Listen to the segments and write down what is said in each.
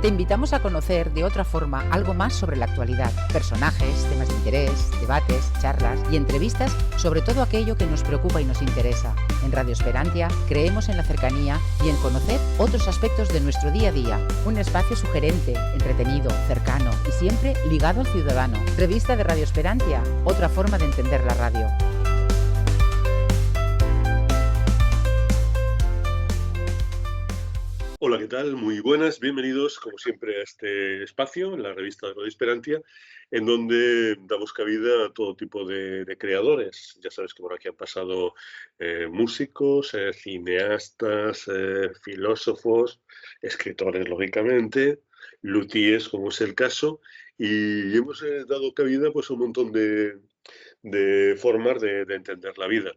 Te invitamos a conocer de otra forma algo más sobre la actualidad, personajes, temas de interés, debates, charlas y entrevistas sobre todo aquello que nos preocupa y nos interesa. En Radio Esperantia creemos en la cercanía y en conocer otros aspectos de nuestro día a día. Un espacio sugerente, entretenido, cercano y siempre ligado al ciudadano. Revista de Radio Esperantia, otra forma de entender la radio. Hola, ¿qué tal? Muy buenas, bienvenidos como siempre a este espacio, en la revista de Radio Esperantia, en donde damos cabida a todo tipo de creadores. Ya sabes que por aquí han pasado músicos, cineastas, filósofos, escritores, lógicamente, luthiers, como es el caso, y hemos dado cabida pues, a un montón de formas de entender la vida.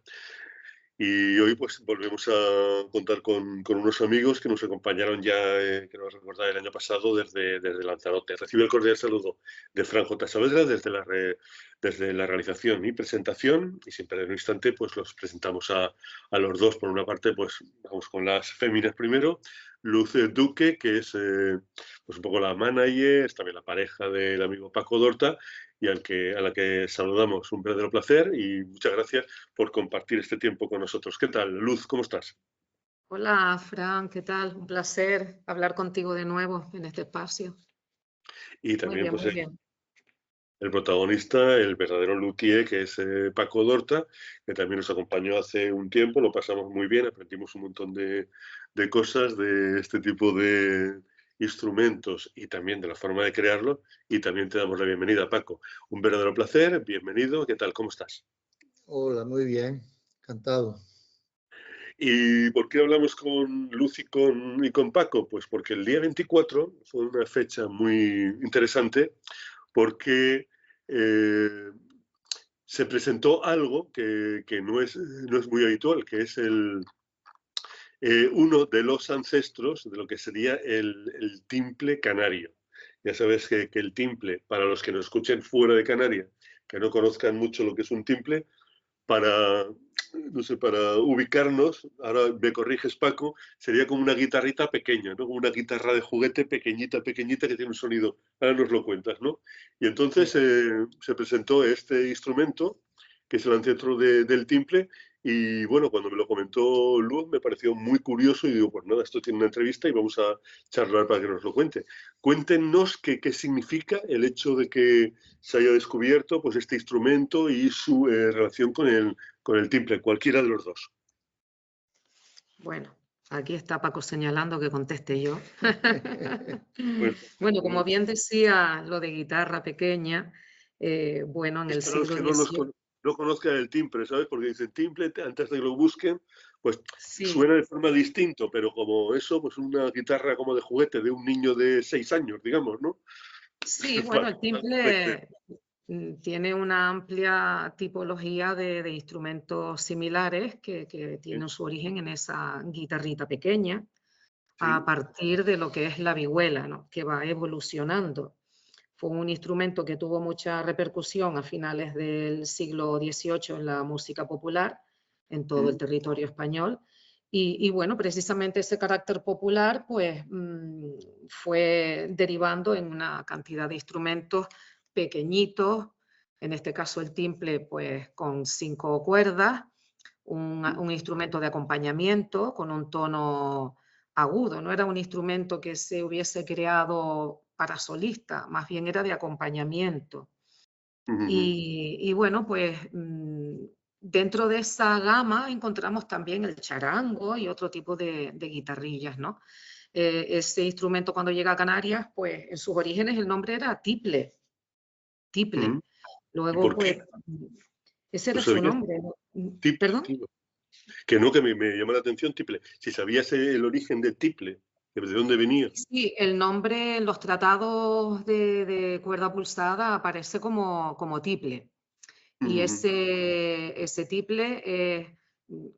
Y hoy pues volvemos a contar con unos amigos que nos acompañaron ya, que nos recordaba el año pasado desde Lanzarote. Recibe el cordial saludo de Fran J. Saavedra desde la realización y presentación, y sin perder un instante pues los presentamos a los dos. Por una parte pues vamos con las féminas primero. Luz Duque, que es pues un poco la manager, es también la pareja del amigo Paco Dorta, y a la que saludamos. Un verdadero placer y muchas gracias por compartir este tiempo con nosotros. ¿Qué tal, Luz? ¿Cómo estás? Hola, Fran, ¿qué tal? Un placer hablar contigo de nuevo en este espacio. Y también pues muy bien. el protagonista, el verdadero luthier, que es Paco Dorta, que también nos acompañó hace un tiempo, lo pasamos muy bien, aprendimos un montón de cosas de este tipo de instrumentos y también de la forma de crearlo, y también te damos la bienvenida, Paco. Un verdadero placer, bienvenido, ¿qué tal? ¿Cómo estás? Hola, muy bien, encantado. ¿Y por qué hablamos con Luz y con Paco? Pues porque el día 24 fue una fecha muy interesante porque se presentó algo que no es muy habitual, que es uno de los ancestros de lo que sería el timple canario. Ya sabes que el timple, para los que nos escuchen fuera de Canarias, que no conozcan mucho lo que es un timple, para ubicarnos, ahora me corriges, Paco, sería como una guitarrita pequeña, ¿no? Una guitarra de juguete pequeñita, que tiene un sonido. Ahora nos lo cuentas, ¿no? Y entonces se presentó este instrumento, que es el ancestro del timple, y bueno, cuando me lo comentó Luz me pareció muy curioso y digo, pues nada, esto tiene una entrevista y vamos a charlar para que nos lo cuente. Cuéntenos qué significa el hecho de que se haya descubierto pues, este instrumento y su relación con el timple, cualquiera de los dos. Bueno, aquí está Paco señalando que conteste yo. Bueno, como bien decía, lo de guitarra pequeña, bueno, en el para los siglo que XVIII... no conozcan el timbre, ¿sabes? Porque dicen timbre, antes de que lo busquen, pues Sí, suena de forma distinta, pero como eso, pues una guitarra como de juguete de un niño de 6 años, digamos, ¿no? sí, bueno, el timple tiene una amplia tipología de instrumentos similares que tienen su origen en esa guitarrita pequeña, a partir de lo que es la vihuela, ¿no? Que va evolucionando. Fue un instrumento que tuvo mucha repercusión a finales del siglo XVIII en la música popular, en todo el territorio español. Y bueno, precisamente ese carácter popular pues, fue derivando en una cantidad de instrumentos pequeñitos, en este caso el timple pues, con 5 cuerdas, un instrumento de acompañamiento con un tono agudo, no era un instrumento que se hubiese creado para solista, más bien era de acompañamiento. Y bueno, pues dentro de esa gama encontramos también el charango y otro tipo de guitarrillas, ¿no? Ese instrumento cuando llega a Canarias, pues en sus orígenes el nombre era tiple. Luego, pues, ese era su nombre. ¿Perdón? Que no, que me llama la atención tiple. Si sabías el origen del tiple, ¿de dónde venía? Sí, el nombre en los tratados de cuerda pulsada aparece como tiple. Y ese tiple,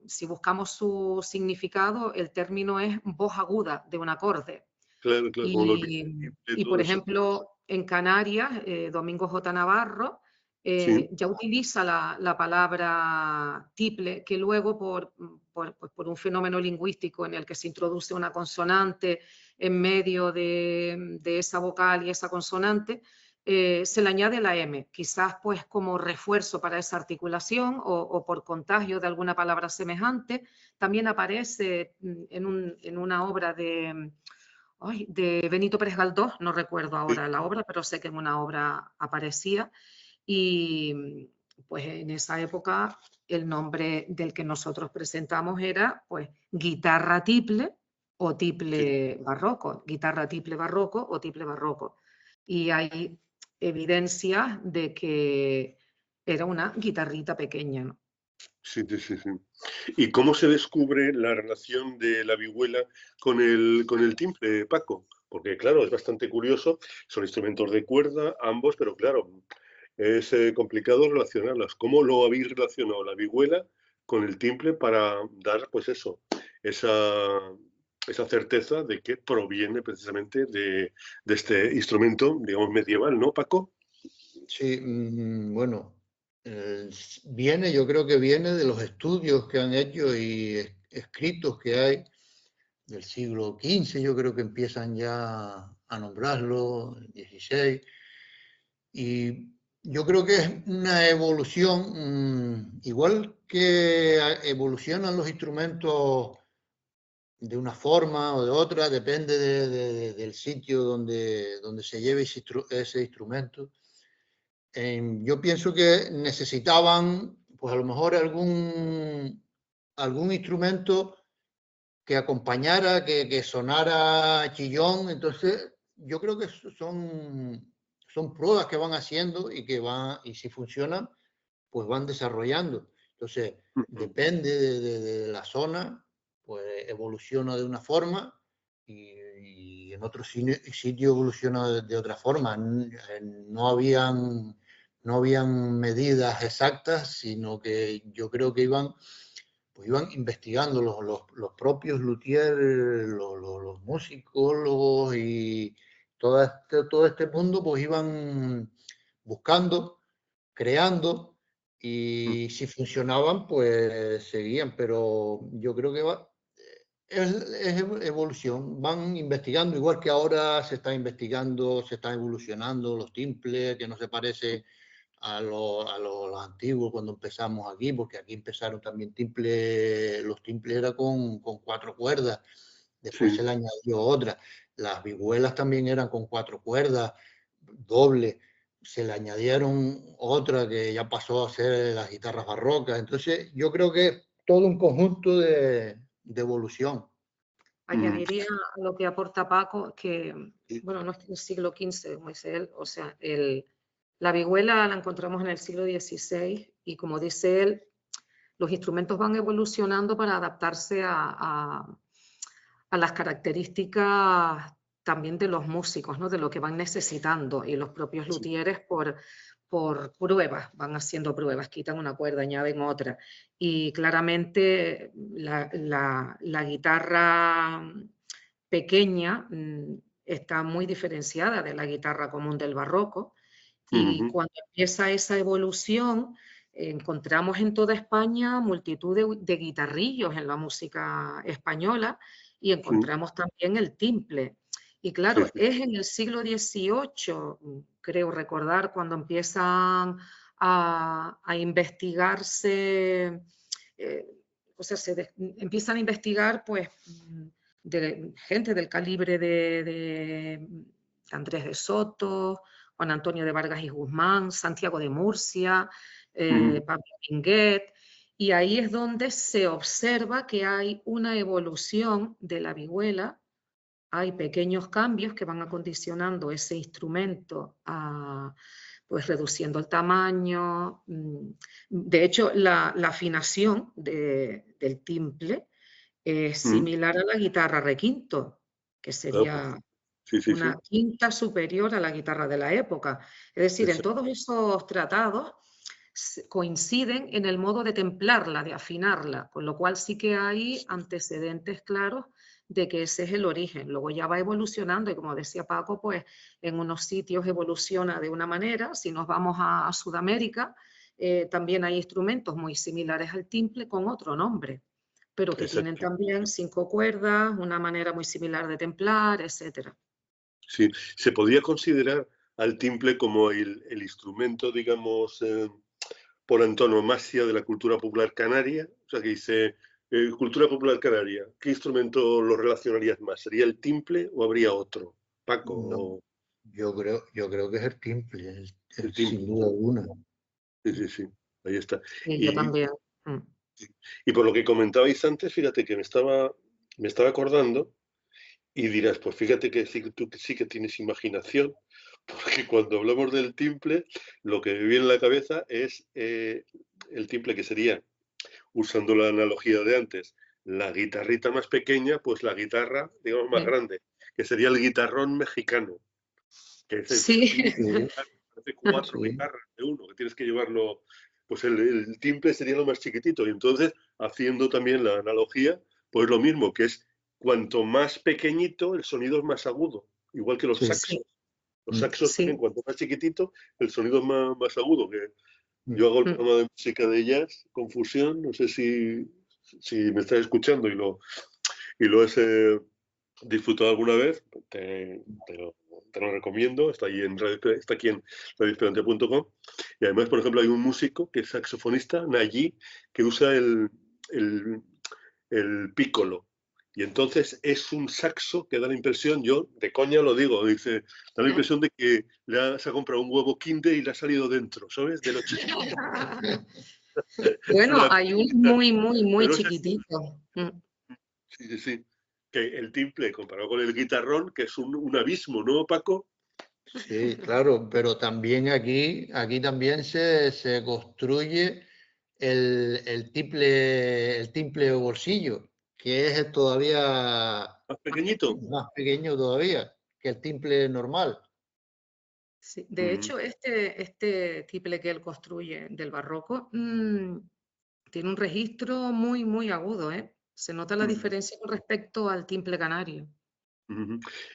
si buscamos su significado, el término es voz aguda de un acorde. Claro, Y por ejemplo, en Canarias, Domingo J. Navarro ya utiliza la palabra tiple, que luego por un fenómeno lingüístico en el que se introduce una consonante en medio de esa vocal y esa consonante, se le añade la M, quizás pues como refuerzo para esa articulación o por contagio de alguna palabra semejante. También aparece en una obra de Benito Pérez Galdós, no recuerdo ahora la obra, pero sé que en una obra aparecía. Y pues en esa época el nombre del que nosotros presentamos era pues guitarra tiple o tiple barroco, guitarra tiple barroco o tiple barroco. Y hay evidencia de que era una guitarrita pequeña, ¿no? Sí. ¿Y cómo se descubre la relación de la vihuela con el timple, Paco? Porque claro, es bastante curioso, son instrumentos de cuerda, ambos, pero claro, es complicado relacionarlas. ¿Cómo lo habéis relacionado la vihuela con el timple para dar, pues eso, esa certeza de que proviene precisamente de este instrumento, digamos, medieval, ¿no, Paco? Sí, bueno, yo creo que viene de los estudios que han hecho y escritos que hay del siglo XV, yo creo que empiezan ya a nombrarlo, el XVI, y yo creo que es una evolución, igual que evolucionan los instrumentos de una forma o de otra, depende del sitio donde se lleve ese instrumento. Yo pienso que necesitaban, pues a lo mejor algún instrumento que acompañara, que sonara chillón. Entonces, yo creo que son pruebas que van haciendo y y si funcionan, pues van desarrollando. Entonces, depende de la zona, pues evoluciona de una forma y en otro sitio evoluciona de otra forma. No habían medidas exactas, sino que yo creo que iban investigando los propios luthiers, los musicólogos y todo este mundo, pues iban buscando, creando, y si funcionaban, pues seguían. Pero yo creo que es evolución, van investigando, igual que ahora se está investigando, se está evolucionando los timples, que no se parece a los antiguos cuando empezamos aquí, porque aquí empezaron también los timples era con 4 cuerdas, después se le añadió otra. Las vihuelas también eran con 4 cuerdas, doble, se le añadieron otra que ya pasó a ser las guitarras barrocas. Entonces yo creo que todo un conjunto de evolución. Añadiría a lo que aporta Paco que, bueno, no es del siglo XV, como dice él, o sea, la vihuela la encontramos en el siglo XVI y, como dice él, los instrumentos van evolucionando para adaptarse a las características también de los músicos, ¿no? De lo que van necesitando, y los propios luthieres por pruebas, van haciendo pruebas, quitan una cuerda, añaden otra. Y claramente la guitarra pequeña está muy diferenciada de la guitarra común del barroco. Y cuando empieza esa evolución, encontramos en toda España multitud de guitarrillos en la música española, y encontramos también el timple. Y claro, es en el siglo XVIII, creo recordar, cuando empiezan a investigarse, o sea, empiezan a investigar pues de gente del calibre de Andrés de Soto, Juan Antonio de Vargas y Guzmán, Santiago de Murcia, Pablo Minguet, y ahí es donde se observa que hay una evolución de la vihuela. Hay pequeños cambios que van acondicionando ese instrumento, pues reduciendo el tamaño. De hecho, la afinación del timple es similar a la guitarra requinto, que sería una quinta superior a la guitarra de la época. Es decir, en todos esos tratados coinciden en el modo de templarla, de afinarla, con lo cual sí que hay antecedentes claros de que ese es el origen. Luego ya va evolucionando y, como decía Paco, pues en unos sitios evoluciona de una manera. Si nos vamos a Sudamérica, también hay instrumentos muy similares al timple con otro nombre, pero que tienen también 5 cuerdas, una manera muy similar de templar, etcétera. Sí, se podría considerar al timple como el instrumento, digamos, por antonomasia de la cultura popular canaria. O sea, que dice, cultura popular canaria, ¿qué instrumento lo relacionarías más? ¿Sería el timple o habría otro? Paco. No, yo creo que es el timple, El timple. sin duda alguna. Sí, ahí está. Y yo también. Y por lo que comentabais antes, fíjate que me estaba acordando y dirás, pues fíjate que tú sí que tienes imaginación, porque cuando hablamos del timple, lo que me viene en la cabeza es el timple que sería, usando la analogía de antes, la guitarrita más pequeña, pues la guitarra, digamos, más grande, que sería el guitarrón mexicano. Que es Sí. hace 4 guitarras de uno, que tienes que llevarlo, pues el timple sería lo más chiquitito. Y entonces, haciendo también la analogía, pues lo mismo, que es cuanto más pequeñito, el sonido es más agudo, igual que los saxos. Los saxos también, cuanto más chiquitito, el sonido es más agudo. Que yo hago el programa de música de jazz, Confusión, no sé si me estás escuchando y lo has disfrutado alguna vez, te lo recomiendo, está aquí en radioesperante.com. Y además, por ejemplo, hay un músico que es saxofonista, Nayi, que usa el piccolo. Y entonces es un saxo que da la impresión, yo de coña lo digo, dice, da la impresión de que se ha comprado un huevo Kinder y le ha salido dentro, ¿sabes? De lo chiquito. Bueno, hay un muy chiquitito. Sí. Que el timple comparado con el guitarrón, que es un abismo, ¿no, Paco? Sí, claro, pero también aquí también se construye el timple bolsillo, que es todavía más pequeñito. Más pequeño todavía que el timple normal. Sí, de hecho, este timple que él construye del barroco tiene un registro muy agudo, ¿eh? Se nota la diferencia con respecto al timple canario.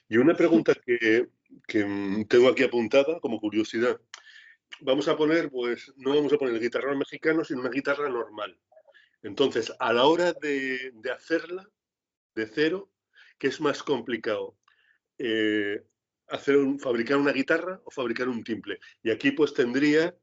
Y una pregunta que tengo aquí apuntada como curiosidad. Vamos a poner, pues, no vamos a poner el guitarrón mexicano, sino una guitarra normal. Entonces, a la hora de hacerla de cero, ¿qué es más complicado? ¿Fabricar una guitarra o fabricar un timple? Y aquí pues tendría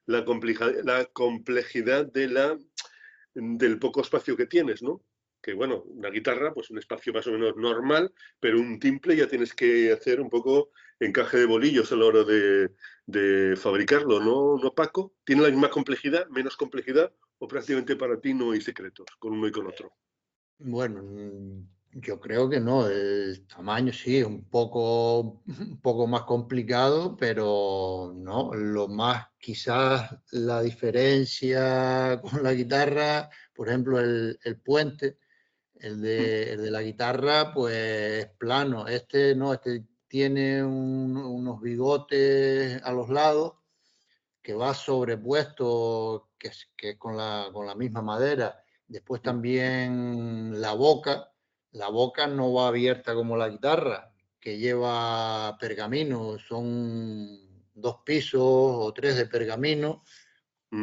la complejidad del poco espacio que tienes, ¿no? Que bueno, una guitarra, pues un espacio más o menos normal, pero un timple ya tienes que hacer un poco encaje de bolillos a la hora de fabricarlo, ¿no, Paco? ¿Tiene la misma complejidad, menos complejidad, o prácticamente para ti no hay secretos con uno y con otro? Bueno, yo creo que no. El tamaño sí es un poco más complicado, pero no. Lo más, quizás la diferencia con la guitarra, por ejemplo, el puente, el de la guitarra, pues es plano. Este no, este tiene unos bigotes a los lados que va sobrepuesto, que es con la misma madera. Después también la boca no va abierta como la guitarra, que lleva pergamino, son 2 pisos o 3 de pergamino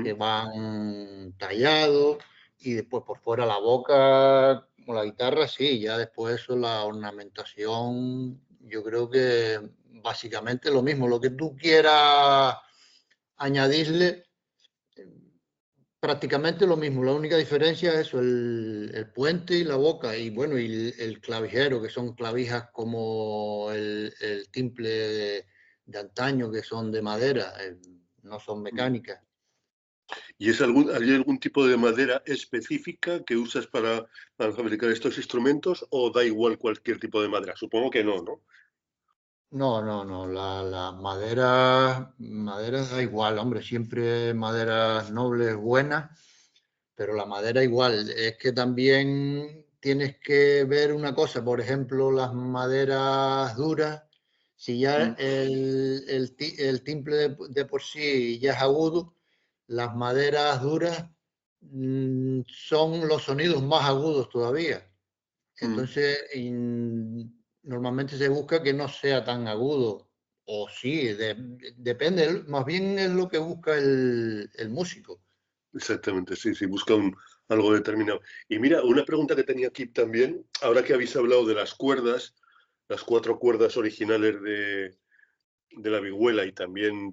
que van tallados, y después por fuera la boca, como la guitarra, sí, ya después eso, la ornamentación, yo creo que básicamente lo mismo, lo que tú quieras añadirle prácticamente lo mismo. La única diferencia es eso, el puente y la boca, y bueno, y el clavijero, que son clavijas como el timple de antaño, que son de madera, no son mecánicas. ¿Y hay algún tipo de madera específica que usas para fabricar estos instrumentos, o da igual cualquier tipo de madera? Supongo que no, ¿no? No, la madera da igual, hombre, siempre maderas nobles, buenas, pero la madera igual. Es que también tienes que ver una cosa, por ejemplo, las maderas duras, si ya el timple de por sí ya es agudo, las maderas duras son los sonidos más agudos todavía. Entonces, normalmente se busca que no sea tan agudo. O sí, depende, más bien es lo que busca el músico. Exactamente, sí, sí, busca algo determinado. Y mira, una pregunta que tenía aquí también, ahora que habéis hablado de las cuerdas, las 4 cuerdas originales de la vihuela y también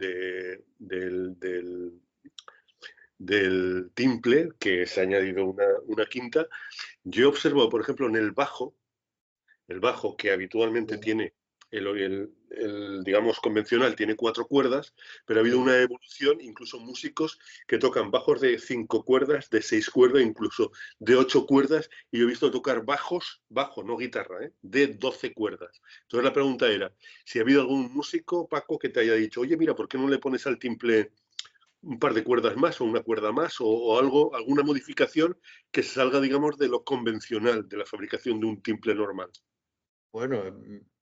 del timple, que se ha añadido una quinta, yo he observado, por ejemplo, en el bajo que habitualmente tiene digamos, convencional, tiene 4 cuerdas, pero ha habido una evolución, incluso músicos que tocan bajos de 5 cuerdas, de 6 cuerdas, incluso de 8 cuerdas, y yo he visto tocar bajo, no guitarra, de 12 cuerdas. Entonces la pregunta era, si ha habido algún músico, Paco, que te haya dicho, oye, mira, ¿por qué no le pones al timple un par de cuerdas más o una cuerda más o algo, alguna modificación que salga, digamos, de lo convencional, de la fabricación de un timple normal? Bueno,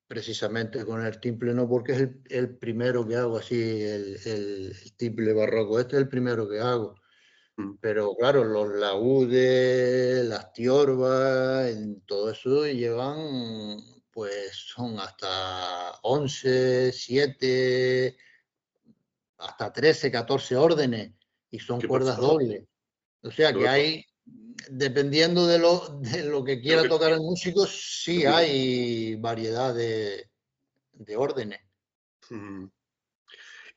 precisamente con el timple no, porque es el primero que hago así, el timple barroco. Este es el primero que hago. Pero claro, los laúdes, las tiorbas, todo eso llevan, pues son hasta 11, 7, hasta 13, 14 órdenes y son ¿Qué cuerdas pasada? dobles. O sea que hay, dependiendo de lo que quiera tocar el músico, sí hay variedad de órdenes.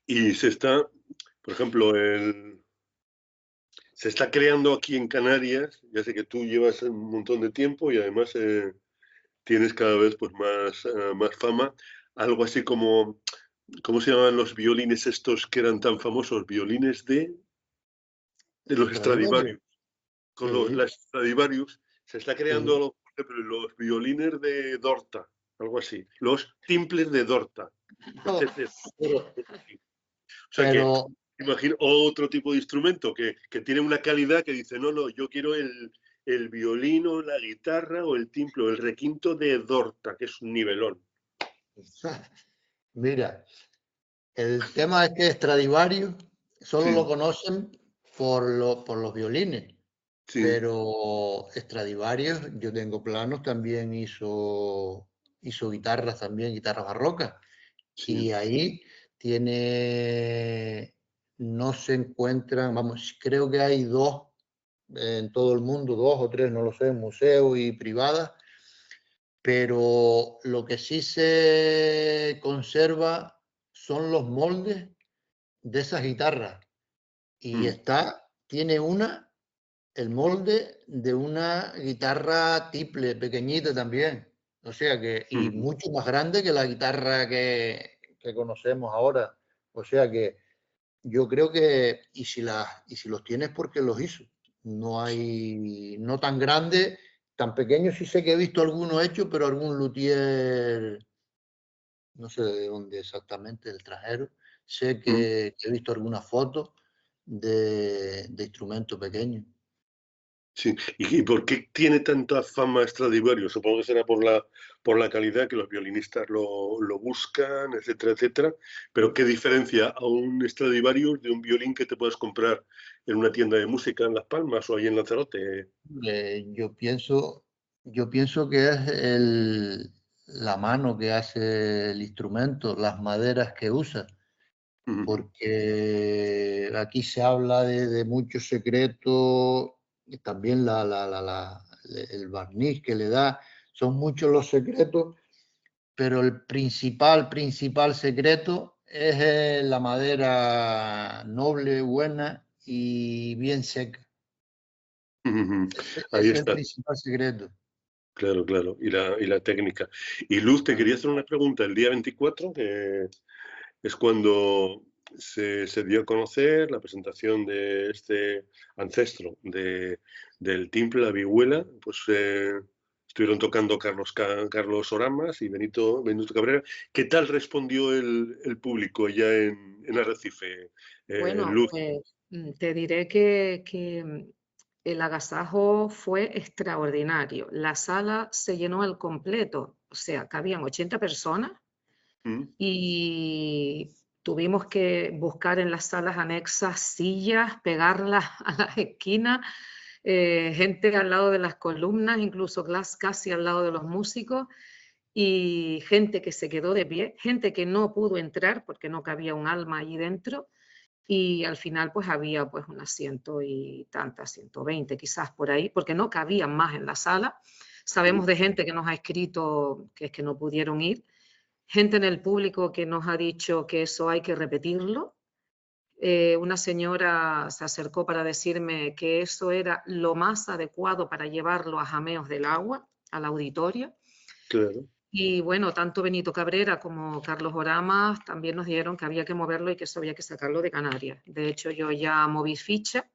Y se está, por ejemplo, se está creando aquí en Canarias, ya sé que tú llevas un montón de tiempo y además tienes cada vez pues más fama, algo así como, ¿cómo se llaman los violines estos que eran tan famosos? Violines de los Stradivarius. Con las Stradivarius se está creando, por ejemplo, los violines de Dorta, algo así, los timples de Dorta. No, O sea que imagino otro tipo de instrumento que tiene una calidad que dice, no, yo quiero el violín o la guitarra o el timple o el requinto de Dorta, que es un nivelón. Mira, el tema es que Stradivarius solo lo conocen por los violines, pero Stradivarius, yo tengo planos, también hizo guitarras también, guitarras barrocas, y ahí no se encuentran, vamos, creo que hay 2 en todo el mundo, 2 o 3, no lo sé, museos y privadas, pero lo que sí se conserva son los moldes de esas guitarras. Y tiene el molde de una guitarra tiple, pequeñita también. O sea que, y mucho más grande que la guitarra que conocemos ahora. O sea que yo creo que, y si los tienes, porque los hizo. No tan grande, tan pequeño, sí sé que he visto algunos hechos, pero algún luthier, no sé de dónde exactamente, el trajero, sé que he visto algunas fotos de instrumentos pequeños. Sí, ¿y por qué tiene tanta fama Stradivarius? Supongo que será por la calidad que los violinistas lo buscan, etcétera, etcétera. Pero ¿qué diferencia a un Stradivarius de un violín que te puedes comprar en una tienda de música en Las Palmas o ahí en Lanzarote? Yo pienso que es la mano que hace el instrumento, las maderas que usa, porque aquí se habla de muchos secretos, y también el barniz que le da, son muchos los secretos, pero el principal secreto es la madera noble, buena y bien seca. Ahí Es el está. principal secreto. Claro, claro. Y la técnica. Y Luz, te quería hacer una pregunta. El día 24, que es cuando se dio a conocer la presentación de este ancestro del timple, la vihuela, pues estuvieron tocando Carlos Oramas y Benito Cabrera. ¿Qué tal respondió el público ya en Arrecife, Bueno, Luz? pues te diré que el agasajo fue extraordinario. La sala se llenó al completo, o sea, cabían 80 personas y tuvimos que buscar en las salas anexas sillas, pegarlas a las esquinas. gente al lado de las columnas, incluso casi al lado de los músicos, y gente que se quedó de pie, gente que no pudo entrar porque no cabía un alma allí dentro, y al final pues había pues unas 120 quizás por ahí, porque no cabían más en la sala. Sabemos de gente que nos ha escrito que es que no pudieron ir, gente en el público que nos ha dicho que eso hay que repetirlo. Una señora se acercó para decirme que eso era lo más adecuado para llevarlo a Jameos del Agua, al auditorio. Claro. Y bueno, tanto Benito Cabrera como Carlos Oramas también nos dijeron que había que moverlo y que eso había que sacarlo de Canarias. De hecho, yo ya moví ficha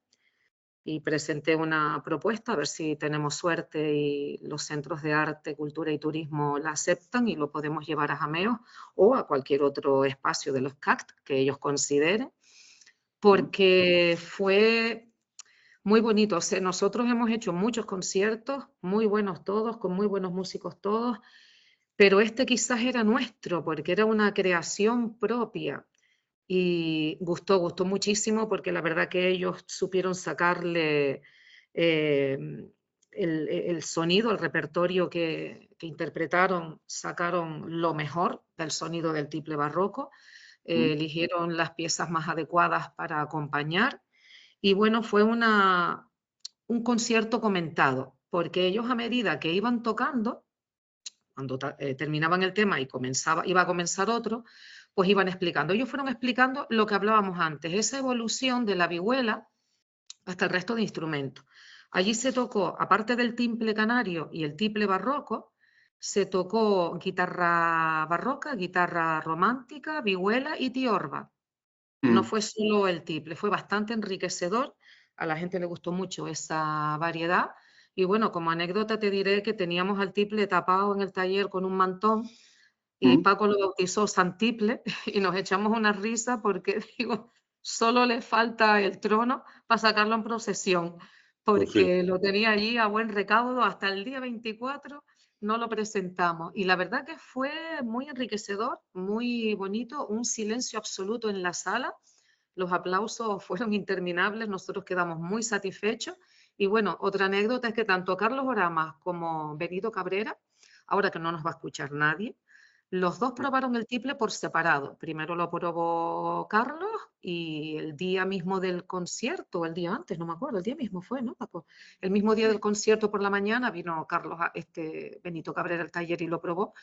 y presenté una propuesta a ver si tenemos suerte y los centros de arte, cultura y turismo la aceptan y lo podemos llevar a Jameos o a cualquier otro espacio de los CACT que ellos consideren, porque fue muy bonito. O sea, nosotros hemos hecho muchos conciertos, muy buenos todos, con muy buenos músicos todos, pero este quizás era nuestro, porque era una creación propia. Y gustó muchísimo, porque la verdad que ellos supieron sacarle el sonido, el repertorio que interpretaron, sacaron lo mejor del sonido del tiple barroco, eligieron las piezas más adecuadas para acompañar. Y bueno, fue un concierto comentado, porque ellos a medida que iban tocando, cuando terminaban el tema y iba a comenzar otro, pues iban explicando. Ellos fueron explicando lo que hablábamos antes, esa evolución de la vihuela hasta el resto de instrumentos. Allí se tocó, aparte del timple canario y el tiple barroco, se tocó guitarra barroca, guitarra romántica, vihuela y tiorba. No fue solo el tiple, fue bastante enriquecedor. A la gente le gustó mucho esa variedad. Y bueno, como anécdota te diré que teníamos al tiple tapado en el taller con un mantón y Paco lo bautizó San Tiple y nos echamos una risa porque, digo, solo le falta el trono para sacarlo en procesión, porque lo tenía allí a buen recaudo hasta el día 24, no lo presentamos. Y la verdad que fue muy enriquecedor, muy bonito, un silencio absoluto en la sala. Los aplausos fueron interminables, nosotros quedamos muy satisfechos. Y bueno, otra anécdota es que tanto Carlos Oramas como Benito Cabrera, ahora que no nos va a escuchar nadie, los dos probaron el tiple por separado. Primero lo probó Carlos y el día mismo del concierto, el día antes, no me acuerdo, el día mismo fue, ¿no, Paco? El mismo día del concierto por la mañana vino Carlos, Benito Cabrera al taller y lo probó.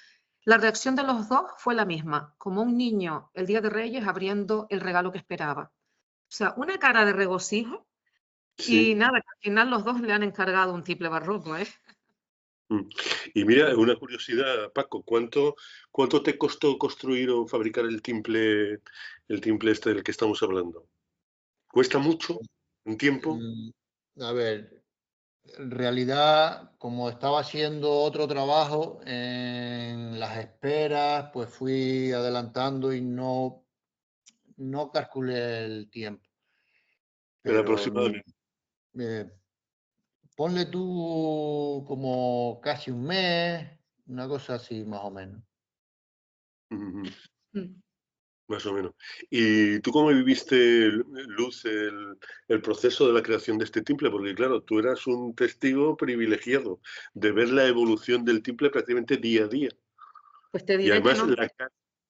La reacción de los dos fue la misma, como un niño el día de Reyes abriendo el regalo que esperaba. O sea, una cara de regocijo. Sí. Y nada, al final los dos le han encargado un tiple barroco, ¿eh? Y mira, una curiosidad, Paco, ¿cuánto te costó construir o fabricar el timple este del que estamos hablando? ¿Cuesta mucho en tiempo? A ver, en realidad, como estaba haciendo otro trabajo en las esperas, pues fui adelantando y no calculé el tiempo. Pero aproximadamente. Ponle tú como casi un mes, una cosa así más o menos. Más o menos. ¿Y tú cómo viviste, Luz, el proceso de la creación de este timple? Porque claro, tú eras un testigo privilegiado de ver la evolución del timple prácticamente día a día. Pues te diré y además que no.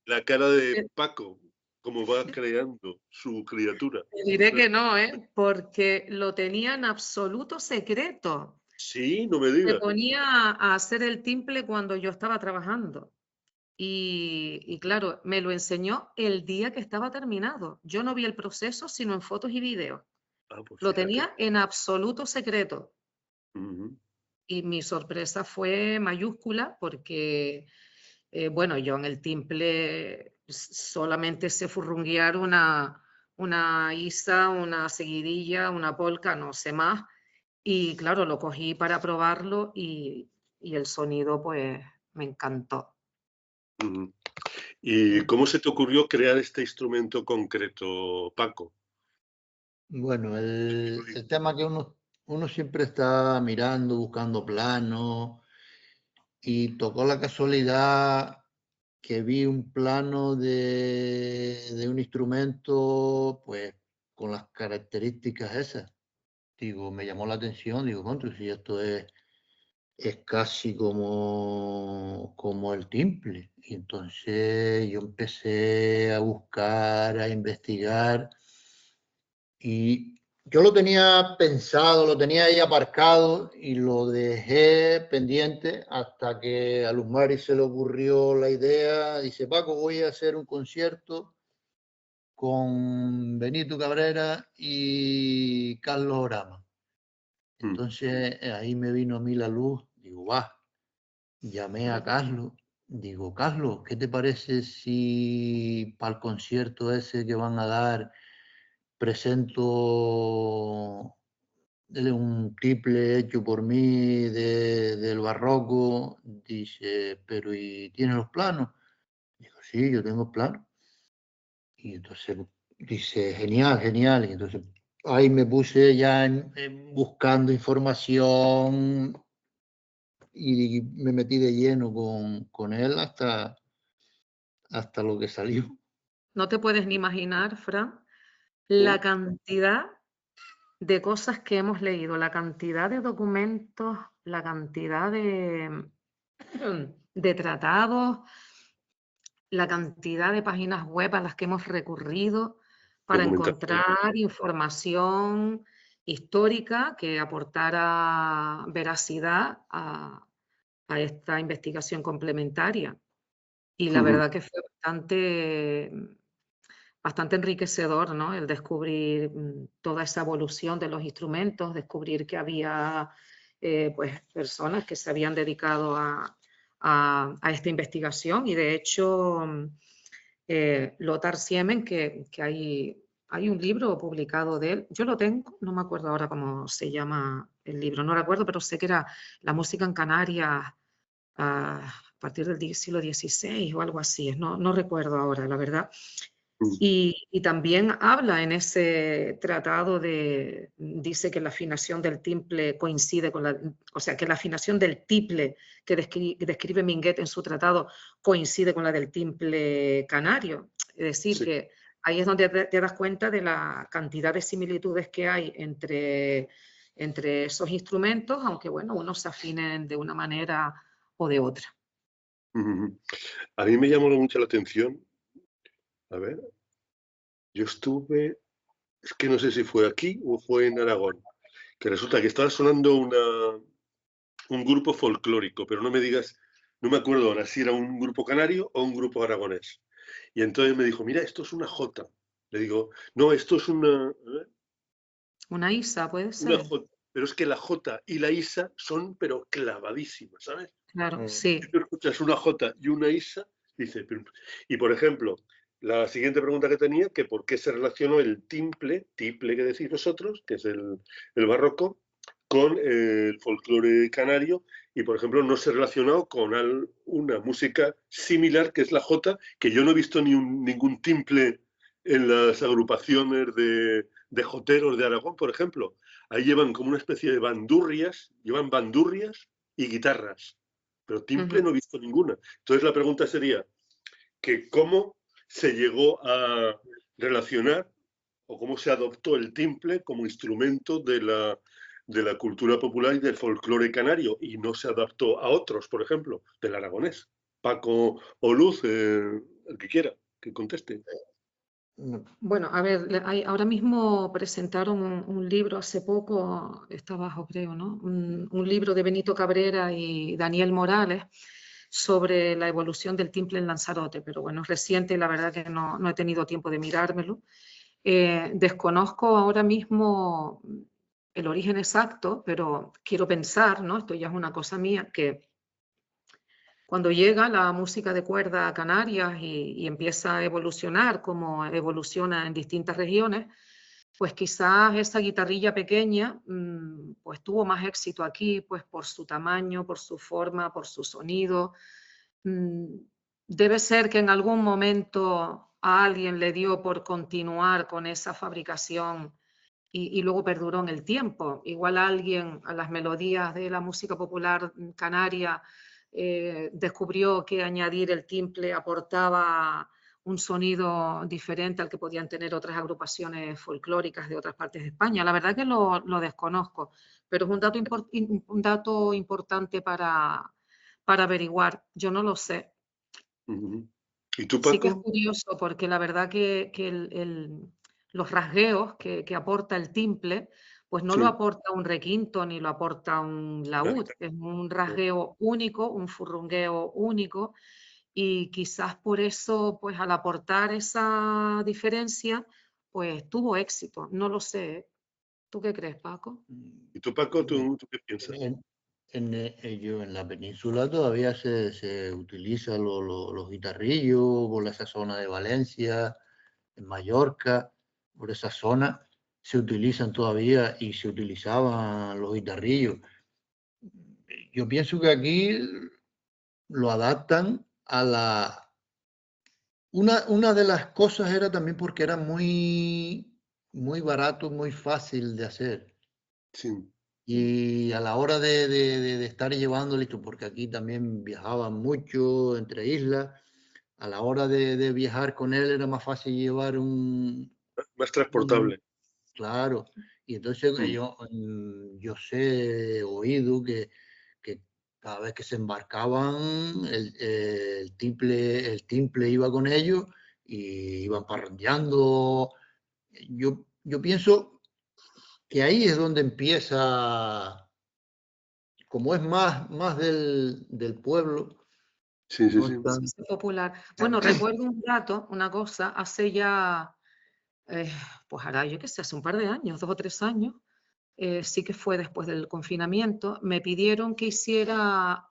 la cara de Paco, cómo va creando su criatura. Te diré que no, porque lo tenía en absoluto secreto. Sí, no me digas. Me ponía a hacer el timple cuando yo estaba trabajando. Y claro, me lo enseñó el día que estaba terminado. Yo no vi el proceso, sino en fotos y vídeos. Pues lo tenía en absoluto secreto. Y mi sorpresa fue mayúscula porque, bueno, yo en el timple solamente sé furrunguear una isa, una seguidilla, una polca, no sé más. Y claro, lo cogí para probarlo y el sonido pues me encantó. ¿Y cómo se te ocurrió crear este instrumento concreto, Paco? Bueno, el tema que uno siempre está mirando, buscando planos, y tocó la casualidad que vi un plano de un instrumento pues con las características esas, digo, me llamó la atención, digo, contra, si esto es casi como el timple. Y entonces yo empecé a buscar, a investigar, y yo lo tenía pensado, lo tenía ahí aparcado y lo dejé pendiente hasta que a Luz Mari se le ocurrió la idea. Dice, Paco, voy a hacer un concierto con Benito Cabrera y Carlos Orama. Entonces ahí me vino a mí la luz, digo, va, llamé a Carlos, digo, Carlos, ¿qué te parece si para el concierto ese que van a dar presento un triple hecho por mí del barroco? Dice, pero ¿y tienes los planos? Digo, sí, yo tengo planos. Y entonces dice, genial, genial. Y entonces ahí me puse ya buscando información y me metí de lleno con él hasta lo que salió. No te puedes ni imaginar, Fran, la cantidad de cosas que hemos leído, la cantidad de documentos, la cantidad de tratados, la cantidad de páginas web a las que hemos recurrido para encontrar información histórica que aportara veracidad a esta investigación complementaria. Y la verdad que fue bastante enriquecedor, ¿no? El descubrir toda esa evolución de los instrumentos, descubrir que había pues, personas que se habían dedicado a esta investigación, y de hecho Lothar Siemen, que hay un libro publicado de él, yo lo tengo, no me acuerdo ahora cómo se llama el libro, no recuerdo, pero sé que era La música en Canarias a partir del siglo XVI o algo así, no recuerdo ahora, la verdad. Y también habla en ese tratado dice que la afinación del timple coincide con que la afinación del tiple que describe Minguet en su tratado coincide con la del timple canario. Es decir, sí, que ahí es donde te das cuenta de la cantidad de similitudes que hay entre esos instrumentos, aunque bueno, unos se afinen de una manera o de otra. A mí me llamó mucho la atención, a ver, yo estuve, es que no sé si fue aquí o fue en Aragón, que resulta que estaba sonando un grupo folclórico, pero no me digas, no me acuerdo ahora si era un grupo canario o un grupo aragonés. Y entonces me dijo, mira, esto es una jota. Le digo, no, esto es una... Una isa, puede ser. Una jota. Pero es que la jota y la isa son, pero clavadísimas, ¿sabes? Claro, sí. Si tú escuchas una jota y una isa, dice... Y, por ejemplo, la siguiente pregunta que tenía, que por qué se relacionó el tiple que decís vosotros, que es el barroco, con el folclore canario, y por ejemplo no se ha relacionado con una música similar que es la jota, que yo no he visto ningún timple en las agrupaciones de joteros de Aragón, por ejemplo. Ahí llevan como una especie de bandurrias, llevan bandurrias y guitarras, pero timple no he visto ninguna. Entonces la pregunta sería que cómo se llegó a relacionar o cómo se adoptó el timple como instrumento de la cultura popular y del folclore canario, y no se adaptó a otros, por ejemplo, del aragonés. Paco o Luz, el que quiera, que conteste. Bueno, a ver, ahora mismo presentaron un libro hace poco, está abajo creo, ¿no? Un libro de Benito Cabrera y Daniel Morales sobre la evolución del timple en Lanzarote, pero bueno, es reciente y la verdad que no he tenido tiempo de mirármelo. Desconozco ahora mismo el origen exacto, pero quiero pensar, ¿no? Esto ya es una cosa mía, que cuando llega la música de cuerda a Canarias y empieza a evolucionar como evoluciona en distintas regiones, pues quizás esa guitarrilla pequeña pues tuvo más éxito aquí, pues por su tamaño, por su forma, por su sonido. Debe ser que en algún momento a alguien le dio por continuar con esa fabricación y luego perduró en el tiempo. Igual alguien a las melodías de la música popular canaria descubrió que añadir el timple aportaba un sonido diferente al que podían tener otras agrupaciones folclóricas de otras partes de España. La verdad que lo desconozco, pero es un dato importante para averiguar. Yo no lo sé. ¿Y tú, Paco? Sí que es curioso porque la verdad que los rasgueos que aporta el timple, pues no lo aporta un requinto ni lo aporta un laúd. Es un rasgueo único, un furrungueo único, y quizás por eso, pues al aportar esa diferencia, pues tuvo éxito. No lo sé. ¿Tú qué crees, Paco? ¿Y tú, Paco, tú qué piensas? En la península todavía se utilizan los guitarrillos por esa zona de Valencia, en Mallorca, por esa zona se utilizan todavía y se utilizaban los guitarrillos. Yo pienso que aquí lo adaptan a la... Una de las cosas era también porque era muy barato, muy fácil de hacer. Sí. Y a la hora de estar llevándole, porque aquí también viajaban mucho entre islas, a la hora de viajar con él era más fácil llevar Más transportable. Claro. Y entonces yo sé, he oído que cada vez que se embarcaban, el timple iba con ellos y iban parrandeando. Yo pienso que ahí es donde empieza, como es más del pueblo. Sí. Es popular. Bueno, recuerdo un dato, una cosa, hace ya, pues ahora yo qué sé, hace un par de años, 2 o 3 años, sí que fue después del confinamiento, me pidieron que hiciera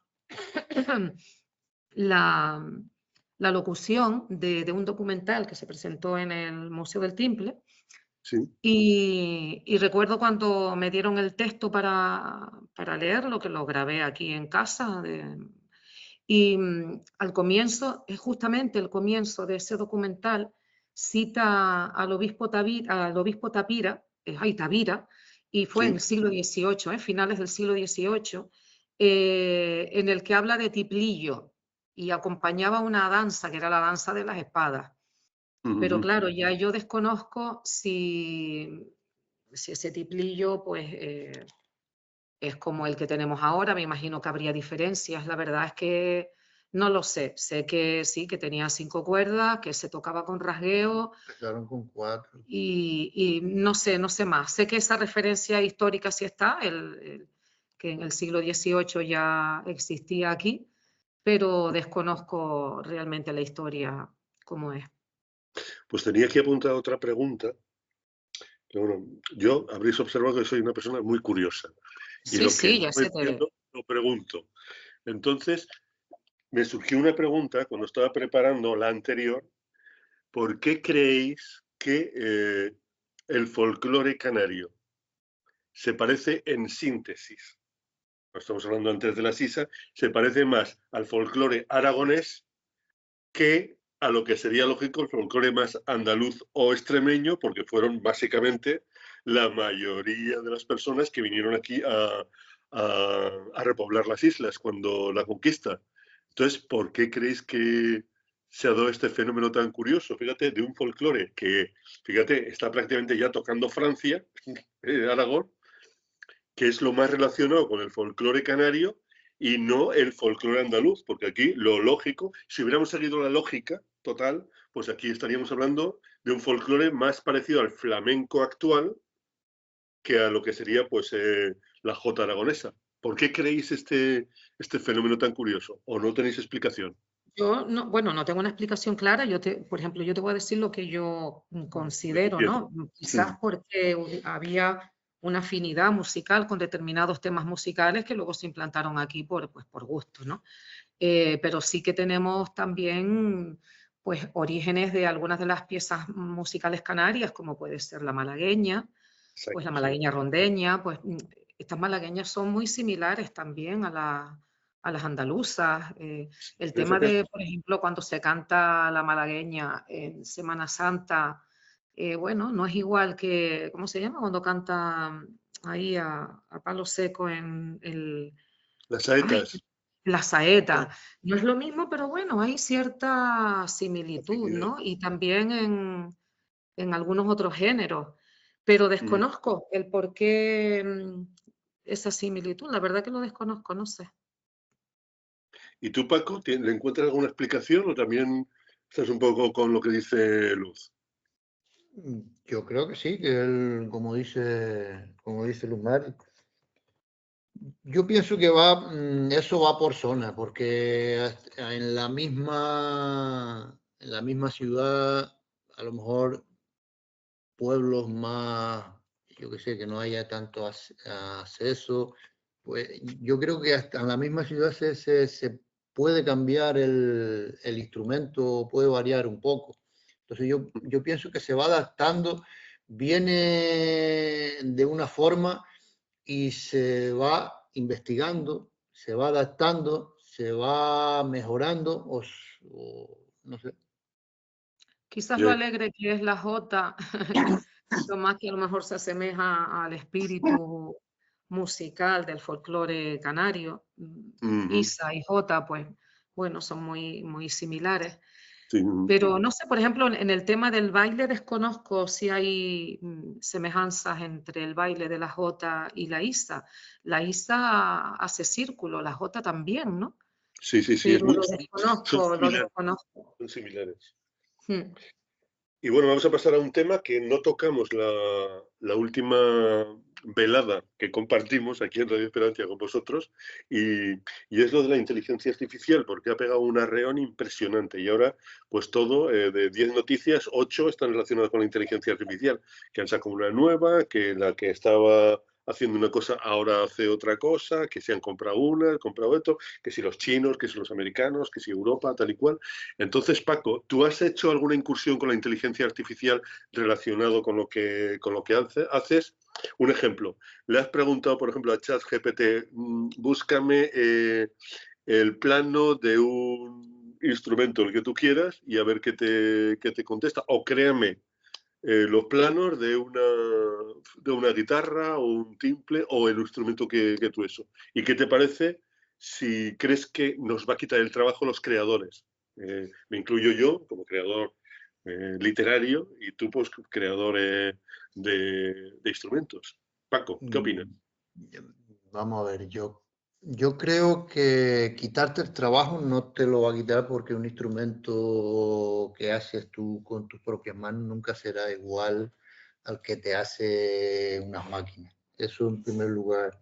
la locución de un documental que se presentó en el Museo del Timple. Sí. Y recuerdo cuando me dieron el texto para leerlo, que lo grabé aquí en casa. Y al comienzo, es justamente el comienzo de ese documental, cita al obispo Tavira, y fue en el siglo XVIII, finales del siglo XVIII, en el que habla de tiplillo y acompañaba una danza, que era la danza de las espadas. Pero claro, ya yo desconozco si ese tiplillo pues, es como el que tenemos ahora. Me imagino que habría diferencias. La verdad es que no lo sé. Sé que sí, que tenía 5 cuerdas, que se tocaba con rasgueo. Empezaron con 4. Y no sé más. Sé que esa referencia histórica sí está, que en el siglo XVIII ya existía aquí, pero desconozco realmente la historia cómo es. Pues tenía que apuntar otra pregunta. Pero bueno, yo habréis observado que soy una persona muy curiosa. Y Sí, ya sé. Lo pregunto. Entonces, me surgió una pregunta cuando estaba preparando la anterior. ¿Por qué creéis que el folclore canario se parece en síntesis? No estamos hablando antes de la sisa, se parece más al folclore aragonés que a lo que sería lógico el folclore más andaluz o extremeño, porque fueron básicamente la mayoría de las personas que vinieron aquí a repoblar las islas cuando la conquista. Entonces, ¿por qué creéis que se ha dado este fenómeno tan curioso? Fíjate, de un folclore que, fíjate, está prácticamente ya tocando Francia, Aragón, que es lo más relacionado con el folclore canario y no el folclore andaluz, porque aquí lo lógico, si hubiéramos seguido la lógica total, pues aquí estaríamos hablando de un folclore más parecido al flamenco actual que a lo que sería pues la jota aragonesa. ¿Por qué creéis este fenómeno tan curioso? ¿O no tenéis explicación? Yo no tengo una explicación clara. Por ejemplo, yo te voy a decir lo que yo considero, ¿no? Quizás porque había una afinidad musical con determinados temas musicales que luego se implantaron aquí por gusto, ¿no? Pero sí que tenemos también pues orígenes de algunas de las piezas musicales canarias, como puede ser la malagueña, pues la malagueña rondeña, pues estas malagueñas son muy similares también a las andaluzas. El tema de, por ejemplo, cuando se canta la malagueña en Semana Santa, bueno, no es igual que, ¿cómo se llama? Cuando canta ahí a palo seco en el... Las saetas. La saeta. No es lo mismo, pero bueno, hay cierta similitud, ¿no? Y también en algunos otros géneros. Pero desconozco el por qué esa similitud. La verdad que lo desconozco, no sé. ¿Y tú, Paco, le encuentras alguna explicación o también estás un poco con lo que dice Luz? Yo creo que sí, que él, como dice Luzmari, yo pienso que eso va por zona, porque en la misma ciudad, a lo mejor pueblos más, yo que sé, que no haya tanto acceso, pues yo creo que hasta en la misma ciudad se puede cambiar el instrumento, puede variar un poco. Entonces yo pienso que se va adaptando, viene de una forma y se va investigando, se va adaptando, se va mejorando, o no sé. Quizás lo alegre que es la jota, lo más que a lo mejor se asemeja al espíritu musical del folclore canario. Isa y jota, pues, bueno, son muy, muy similares. Sí. Pero no sé, por ejemplo, en el tema del baile desconozco si hay semejanzas entre el baile de la jota y la isa. La isa hace círculo, la jota también, ¿no? Sí, Pero lo desconozco, Son similares. Hmm. Y bueno, vamos a pasar a un tema que no tocamos la última velada que compartimos aquí en Radio Esperantia con vosotros, y es lo de la inteligencia artificial, porque ha pegado un arreón impresionante. Y ahora, pues todo, de 10 noticias, 8 están relacionadas con la inteligencia artificial, que han sacado una nueva, que la que estaba haciendo una cosa ahora hace otra cosa, que se han comprado una, comprado esto, que si los chinos, que si los americanos, que si Europa, tal y cual. Entonces, Paco, ¿tú has hecho alguna incursión con la inteligencia artificial relacionado con lo que haces? Un ejemplo, le has preguntado, por ejemplo, a ChatGPT, búscame el plano de un instrumento, el que tú quieras, y a ver qué te contesta. O créame los planos de una guitarra o un timple o el instrumento que tú eso. ¿Y qué te parece si crees que nos va a quitar el trabajo los creadores? Me incluyo yo como creador literario y tú pues creador de instrumentos. Paco, ¿qué opinas? Vamos a ver, yo creo que quitarte el trabajo no te lo va a quitar, porque un instrumento que haces tú con tus propias manos nunca será igual al que te hace unas máquinas. Eso en primer lugar.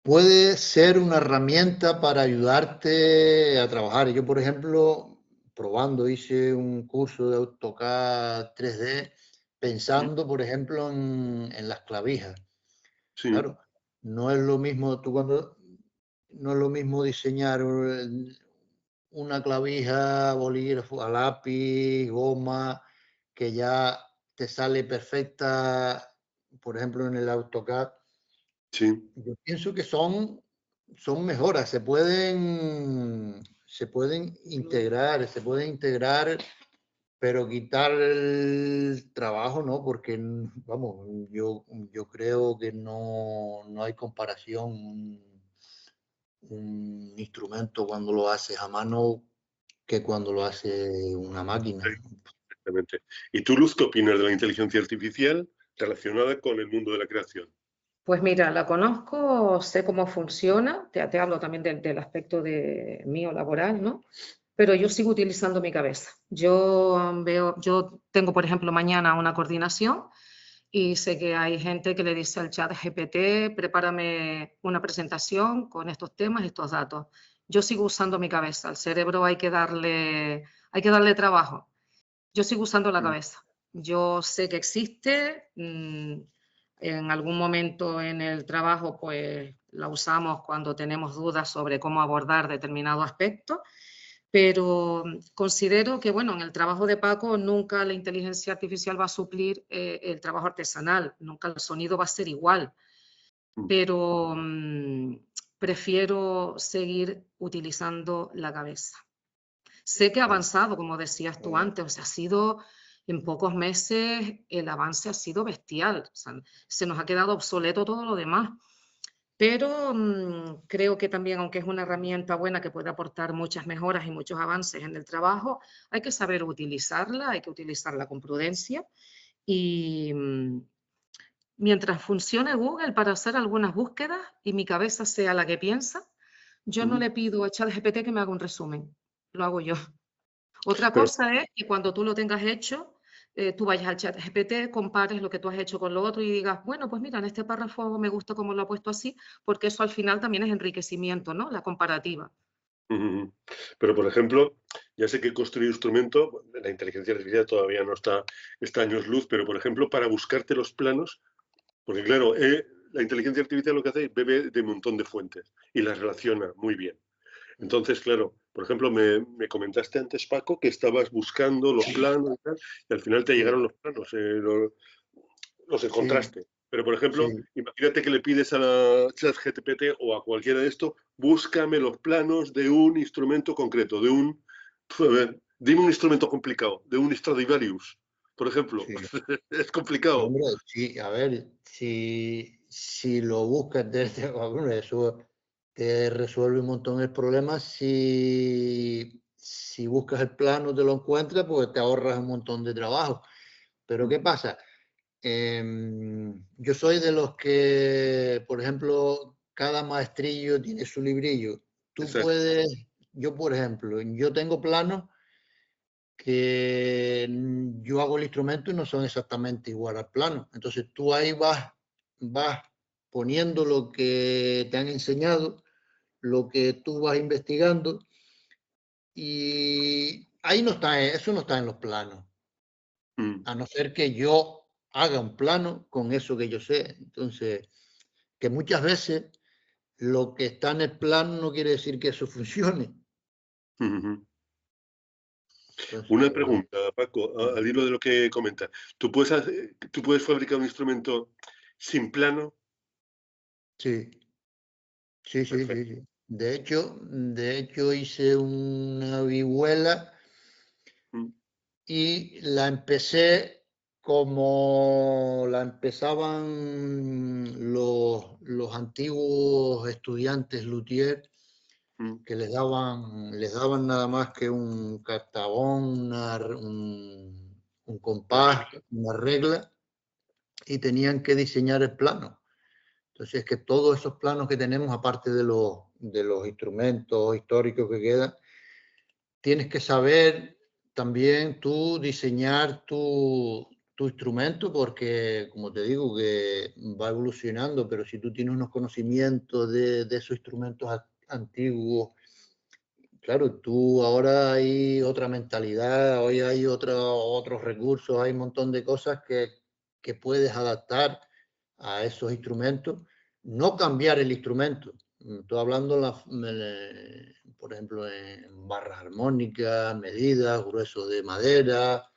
Puede ser una herramienta para ayudarte a trabajar. Yo, por ejemplo, probando, hice un curso de AutoCAD 3D pensando, por ejemplo, en las clavijas. Sí. Claro, no es lo mismo no es lo mismo diseñar una clavija, bolígrafo, a lápiz, goma, que ya te sale perfecta, por ejemplo, en el AutoCAD. Sí. Yo pienso que son mejoras, se pueden integrar, pero quitar el trabajo no, porque vamos, yo creo que no hay comparación un instrumento cuando lo haces a mano que cuando lo hace una máquina. Exactamente. ¿Y tú, Luz, qué opinas de la inteligencia artificial relacionada con el mundo de la creación? Pues mira, la conozco, sé cómo funciona, te hablo también del aspecto mío laboral, ¿no? Pero yo sigo utilizando mi cabeza. Yo tengo, por ejemplo, mañana una coordinación y sé que hay gente que le dice al chat GPT, prepárame una presentación con estos temas, estos datos. Yo sigo usando mi cabeza, al cerebro hay que darle trabajo. Yo sigo usando la cabeza. Yo sé que existe, en algún momento en el trabajo pues la usamos cuando tenemos dudas sobre cómo abordar determinado aspecto, pero considero que, bueno, en el trabajo de Paco nunca la inteligencia artificial va a suplir el trabajo artesanal, nunca el sonido va a ser igual, pero prefiero seguir utilizando la cabeza. Sé que ha avanzado, como decías tú antes, o sea, en pocos meses el avance ha sido bestial, o sea, se nos ha quedado obsoleto todo lo demás, Pero creo que también, aunque es una herramienta buena que puede aportar muchas mejoras y muchos avances en el trabajo, hay que saber utilizarla, hay que utilizarla con prudencia y mientras funcione Google para hacer algunas búsquedas y mi cabeza sea la que piensa, yo no le pido a ChatGPT que me haga un resumen, lo hago yo. Otra cosa es que cuando tú lo tengas hecho, tú vayas al ChatGPT, compares lo que tú has hecho con lo otro y digas, bueno, pues mira, en este párrafo me gusta cómo lo ha puesto así, porque eso al final también es enriquecimiento, ¿no? La comparativa. Pero, por ejemplo, ya sé que construir instrumento, la inteligencia artificial todavía no está años luz, pero, por ejemplo, para buscarte los planos, porque claro, la inteligencia artificial lo que hace es bebe de un montón de fuentes y las relaciona muy bien. Entonces, claro, por ejemplo, me comentaste antes, Paco, que estabas buscando los planos y tal, y al final te llegaron los planos, los encontraste. Sí, Pero, por ejemplo, sí. imagínate que le pides a la ChatGPT o a cualquiera de esto, búscame los planos de un instrumento concreto, dime un instrumento complicado, de un Stradivarius, por ejemplo. Sí. Es complicado. Hombre, sí, a ver, si lo buscas bueno, eso te resuelve un montón el problema. Si buscas el plano, te lo encuentras, pues te ahorras un montón de trabajo. Pero ¿qué pasa? Yo soy de los que, por ejemplo, cada maestrillo tiene su librillo. Yo por ejemplo, yo tengo planos que yo hago el instrumento y no son exactamente igual al plano. Entonces tú ahí vas poniendo lo que te han enseñado, lo que tú vas investigando, y ahí no está, eso no está en los planos, a no ser que yo haga un plano con eso que yo sé. Entonces, que muchas veces lo que está en el plano no quiere decir que eso funcione. Entonces, Una pregunta, Paco, al hilo de lo que comentas. ¿Tú puedes fabricar un instrumento sin plano? sí. Sí. De hecho hice una vihuela y la empecé como la empezaban los antiguos estudiantes luthier, que les daban nada más que un cartabón, un compás, una regla, y tenían que diseñar el plano. Entonces, es que todos esos planos que tenemos, aparte de los instrumentos históricos que quedan, tienes que saber también tú diseñar tu instrumento, porque, como te digo, que va evolucionando, pero si tú tienes unos conocimientos de esos instrumentos antiguos, claro, tú ahora hay otra mentalidad, hoy hay otros recursos, hay un montón de cosas que puedes adaptar a esos instrumentos, no cambiar el instrumento. Estoy hablando, por ejemplo, en barras armónicas, medidas, grueso de madera.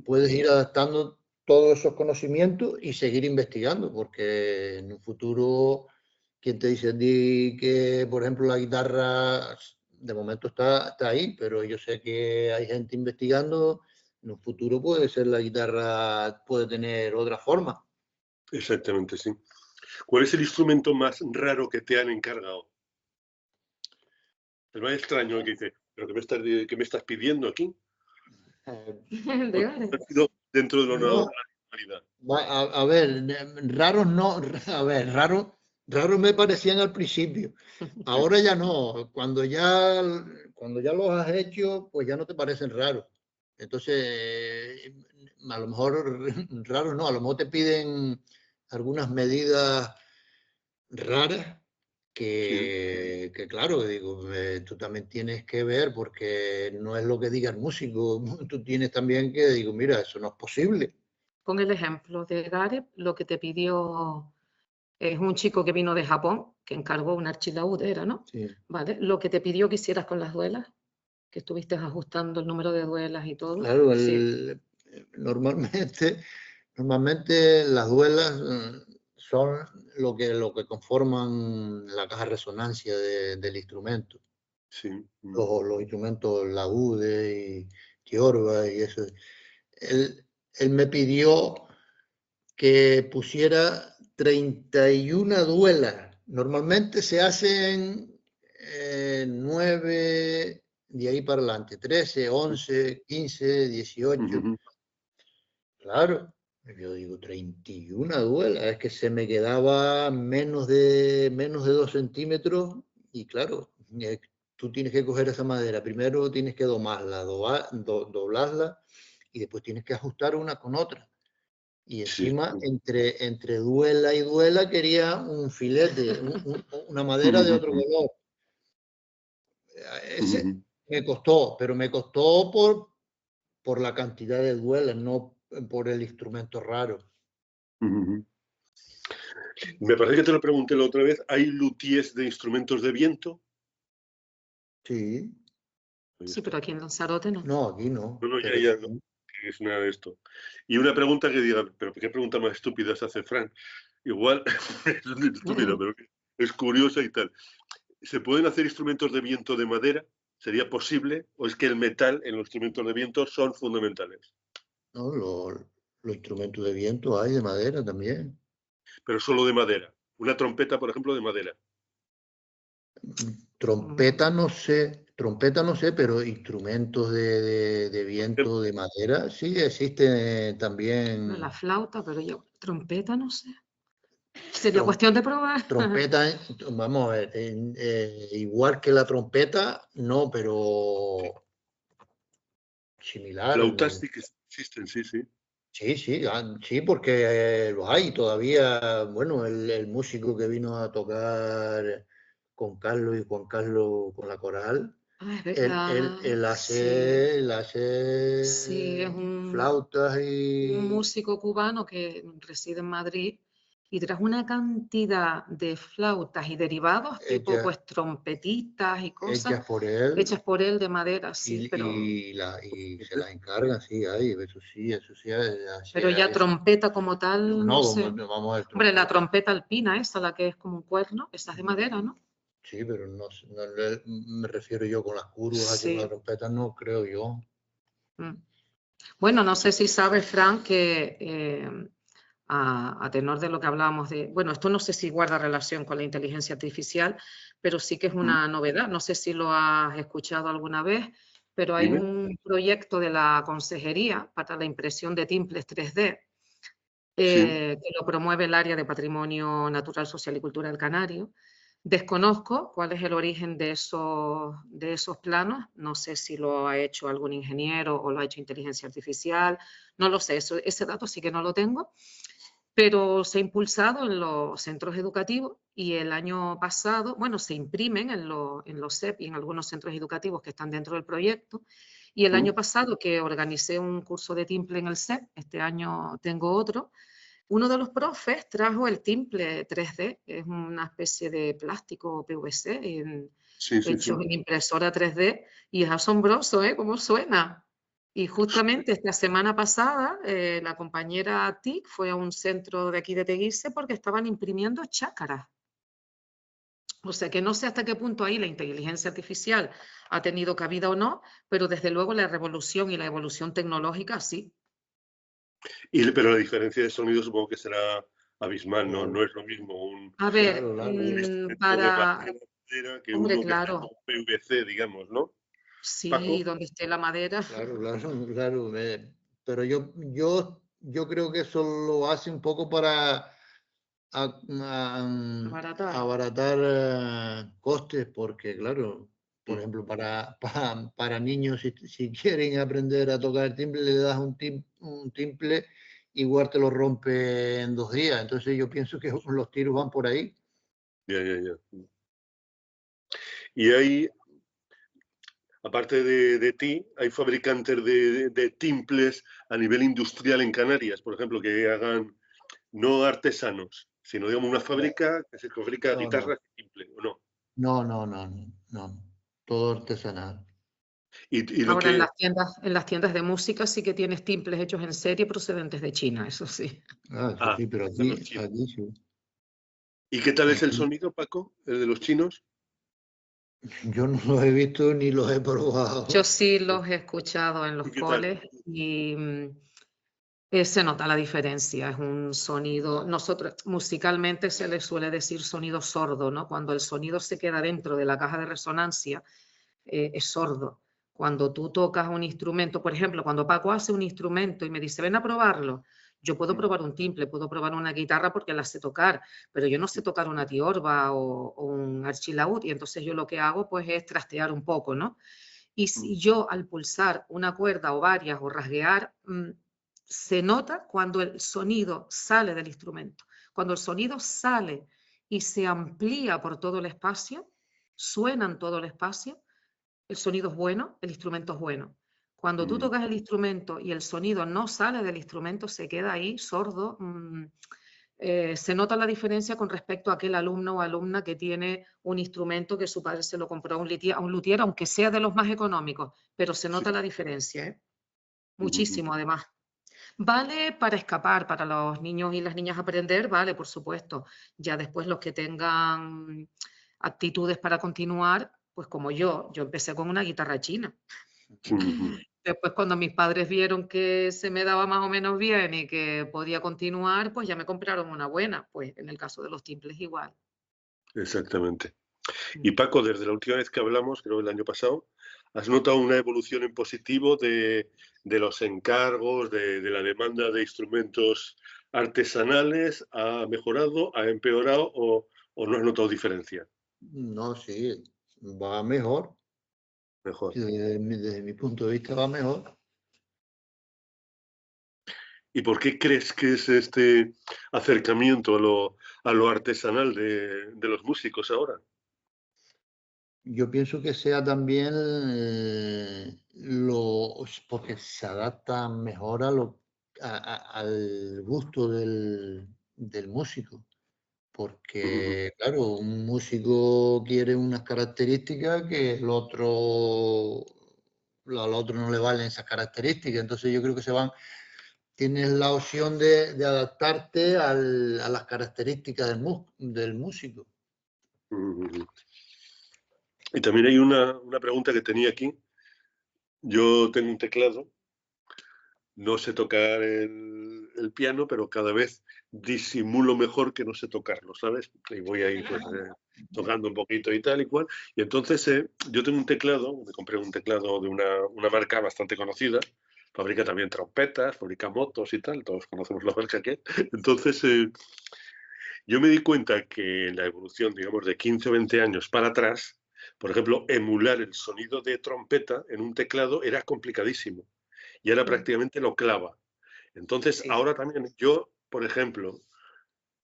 Puedes ir adaptando todos esos conocimientos y seguir investigando, porque en un futuro, ¿quién te dice que, por ejemplo, la guitarra de momento está ahí, pero yo sé que hay gente investigando, en un futuro puede ser la guitarra, puede tener otra forma. Exactamente, sí. ¿Cuál es el instrumento más raro que te han encargado? El más extraño, que dice, ¿pero qué me estás pidiendo aquí? Dentro de la normalidad. A ver, raros no, a ver, raros me parecían al principio. Ahora ya no. Cuando ya los has hecho, pues ya no te parecen raros. Entonces, a lo mejor raros no, a lo mejor te piden algunas medidas raras que claro, digo, tú también tienes que ver, porque no es lo que diga el músico, tú tienes también que, digo, mira, eso no es posible. Con el ejemplo de Gareb, lo que te pidió es un chico que vino de Japón, que encargó un archilaúd, era, ¿no? Sí. Vale, lo que te pidió que hicieras con las duelas, que estuviste ajustando el número de duelas y todo. Claro, Sí. normalmente las duelas son lo que conforman la caja de resonancia del instrumento. Sí. Los instrumentos laúdes y tiorba y eso. Él me pidió que pusiera 31 duelas Normalmente se hacen 9 de ahí para adelante, 13, 11, 15, 18. Claro, yo digo 31 duelas, es que se me quedaba menos de 2 centímetros y claro, tú tienes que coger esa madera, primero tienes que domarla, doblarla y después tienes que ajustar una con otra. Y encima, entre duela y duela, quería un filete, una madera de otro color. Ese me costó, pero me costó por la cantidad de duelas, no por el instrumento raro. Me parece que te lo pregunté la otra vez. ¿Hay luthiers de instrumentos de viento? Sí. Sí, pero aquí en Lanzarote no. No, aquí no. No, ya no. Es nada de esto. Y una pregunta que digan, pero ¿qué pregunta más estúpida se hace Fran? Igual es estúpida, pero es curiosa y tal. ¿Se pueden hacer instrumentos de viento de madera? ¿Sería posible? ¿O es que el metal en los instrumentos de viento son fundamentales? No, los instrumentos de viento hay de madera también. Pero solo de madera. Una trompeta, por ejemplo, de madera. Trompeta no sé, pero instrumentos de viento de madera sí existen también. La flauta, pero yo, trompeta no sé. Sería cuestión de probar. Trompeta, vamos a ver, igual que la trompeta, no, pero similar. Flautas sí que existen, sí. Sí, porque los hay todavía. Bueno, el músico que vino a tocar con Carlos y Juan Carlos con la coral, él hace es flautas y... un músico cubano que reside en Madrid y trae una cantidad de flautas y derivados, tipo pues trompetitas y cosas hechas por él de madera, sí, y se las encargan, sí, hay, eso sí. Pero ya trompeta como tal, no sé. Vamos a ver, hombre, la trompeta alpina esa, la que es como un cuerno, esa es de madera, ¿no? Sí, pero no me refiero yo con las curvas, aquí con la trompeta, no creo yo. Bueno, no sé si sabes, Fran, que a tenor de lo que hablábamos de... Bueno, esto no sé si guarda relación con la inteligencia artificial, pero sí que es una novedad. No sé si lo has escuchado alguna vez, pero hay un proyecto de la Consejería para la impresión de timbres 3D que lo promueve el área de Patrimonio Natural, Social y Cultural Canario. Desconozco cuál es el origen de esos planos, no sé si lo ha hecho algún ingeniero o lo ha hecho inteligencia artificial, no lo sé, ese dato sí que no lo tengo, pero se ha impulsado en los centros educativos y el año pasado, bueno, se imprimen en los CEP y en algunos centros educativos que están dentro del proyecto, y el año pasado que organicé un curso de timple en el CEP, este año tengo otro, uno de los profes trajo el timple 3D, es una especie de plástico PVC hecho en impresora 3D y es asombroso, ¿eh? Cómo suena. Y justamente esta semana pasada la compañera TIC fue a un centro de aquí de Teguise porque estaban imprimiendo chácaras. O sea que no sé hasta qué punto ahí la inteligencia artificial ha tenido cabida o no, pero desde luego la revolución y la evolución tecnológica sí. Pero la diferencia de sonido supongo que será abismal, ¿no? No es lo mismo un para... que hombre, uno claro. que es PVC, digamos, ¿no? Sí, Paco. donde esté la madera. Claro. Pero yo creo que eso lo hace un poco para abaratar costes, porque claro, por ejemplo, para niños, si quieren aprender a tocar el timbre, le das un timbre, igual te lo rompe en 2 días. Entonces yo pienso que los tiros van por ahí. Ya. Y hay, aparte de ti, hay fabricantes de timples a nivel industrial en Canarias, por ejemplo, que hagan no artesanos, sino digamos una fábrica que se fabrica guitarras y timples, ¿o no? No. Todo artesanal. Ahora en las tiendas de música sí que tienes timples hechos en serie procedentes de China, eso sí. Eso sí, pero aquí sí. ¿Y qué tal es el sonido, Paco, el de los chinos? Yo no los he visto ni los he probado. Yo sí los he escuchado en los coles y Se nota la diferencia, es un sonido, nosotros musicalmente se le suele decir sonido sordo, ¿no? Cuando el sonido se queda dentro de la caja de resonancia, es sordo. Cuando tú tocas un instrumento, por ejemplo, cuando Paco hace un instrumento y me dice, ven a probarlo, yo puedo probar un timple, puedo probar una guitarra porque la sé tocar, pero yo no sé tocar una tiorba o un archilaúd, y entonces yo lo que hago pues es trastear un poco, ¿no? Y si yo al pulsar una cuerda o varias o rasguear, se nota cuando el sonido sale del instrumento. Cuando el sonido sale y se amplía por todo el espacio, suena en todo el espacio, el sonido es bueno, el instrumento es bueno. Cuando tú tocas el instrumento y el sonido no sale del instrumento, se queda ahí sordo, se nota la diferencia con respecto a aquel alumno o alumna que tiene un instrumento que su padre se lo compró a un luthier, aunque sea de los más económicos, pero se nota la diferencia, ¿eh? Muchísimo además. Vale para escapar, para los niños y las niñas aprender, vale, por supuesto. Ya después los que tengan aptitudes para continuar, pues como yo empecé con una guitarra china. Después cuando mis padres vieron que se me daba más o menos bien y que podía continuar, pues ya me compraron una buena. Pues en el caso de los timples igual. Exactamente. Y Paco, desde la última vez que hablamos, creo el año pasado, ¿has notado una evolución en positivo de los encargos, de la demanda de instrumentos artesanales? ¿Ha mejorado, ha empeorado o no has notado diferencia? No, sí, va mejor. Mejor. Desde mi punto de vista va mejor. ¿Y por qué crees que es este acercamiento a lo artesanal de los músicos ahora? Yo pienso que sea también porque se adapta mejor al gusto del músico. Porque, claro, un músico quiere unas características que al otro no le valen esas características. Entonces yo creo que tienes la opción de adaptarte a las características del músico. Y también hay una pregunta que tenía aquí. Yo tengo un teclado, no sé tocar el piano, pero cada vez disimulo mejor que no sé tocarlo, ¿sabes? Y voy ahí pues, tocando un poquito y tal y cual. Y entonces yo tengo un teclado, me compré un teclado de una marca bastante conocida, fabrica también trompetas, fabrica motos y tal, todos conocemos la marca que es. Entonces yo me di cuenta que en la evolución, digamos, de 15 o 20 años para atrás, por ejemplo, emular el sonido de trompeta en un teclado era complicadísimo. Y ahora prácticamente lo clava. Entonces, ahora también yo, por ejemplo,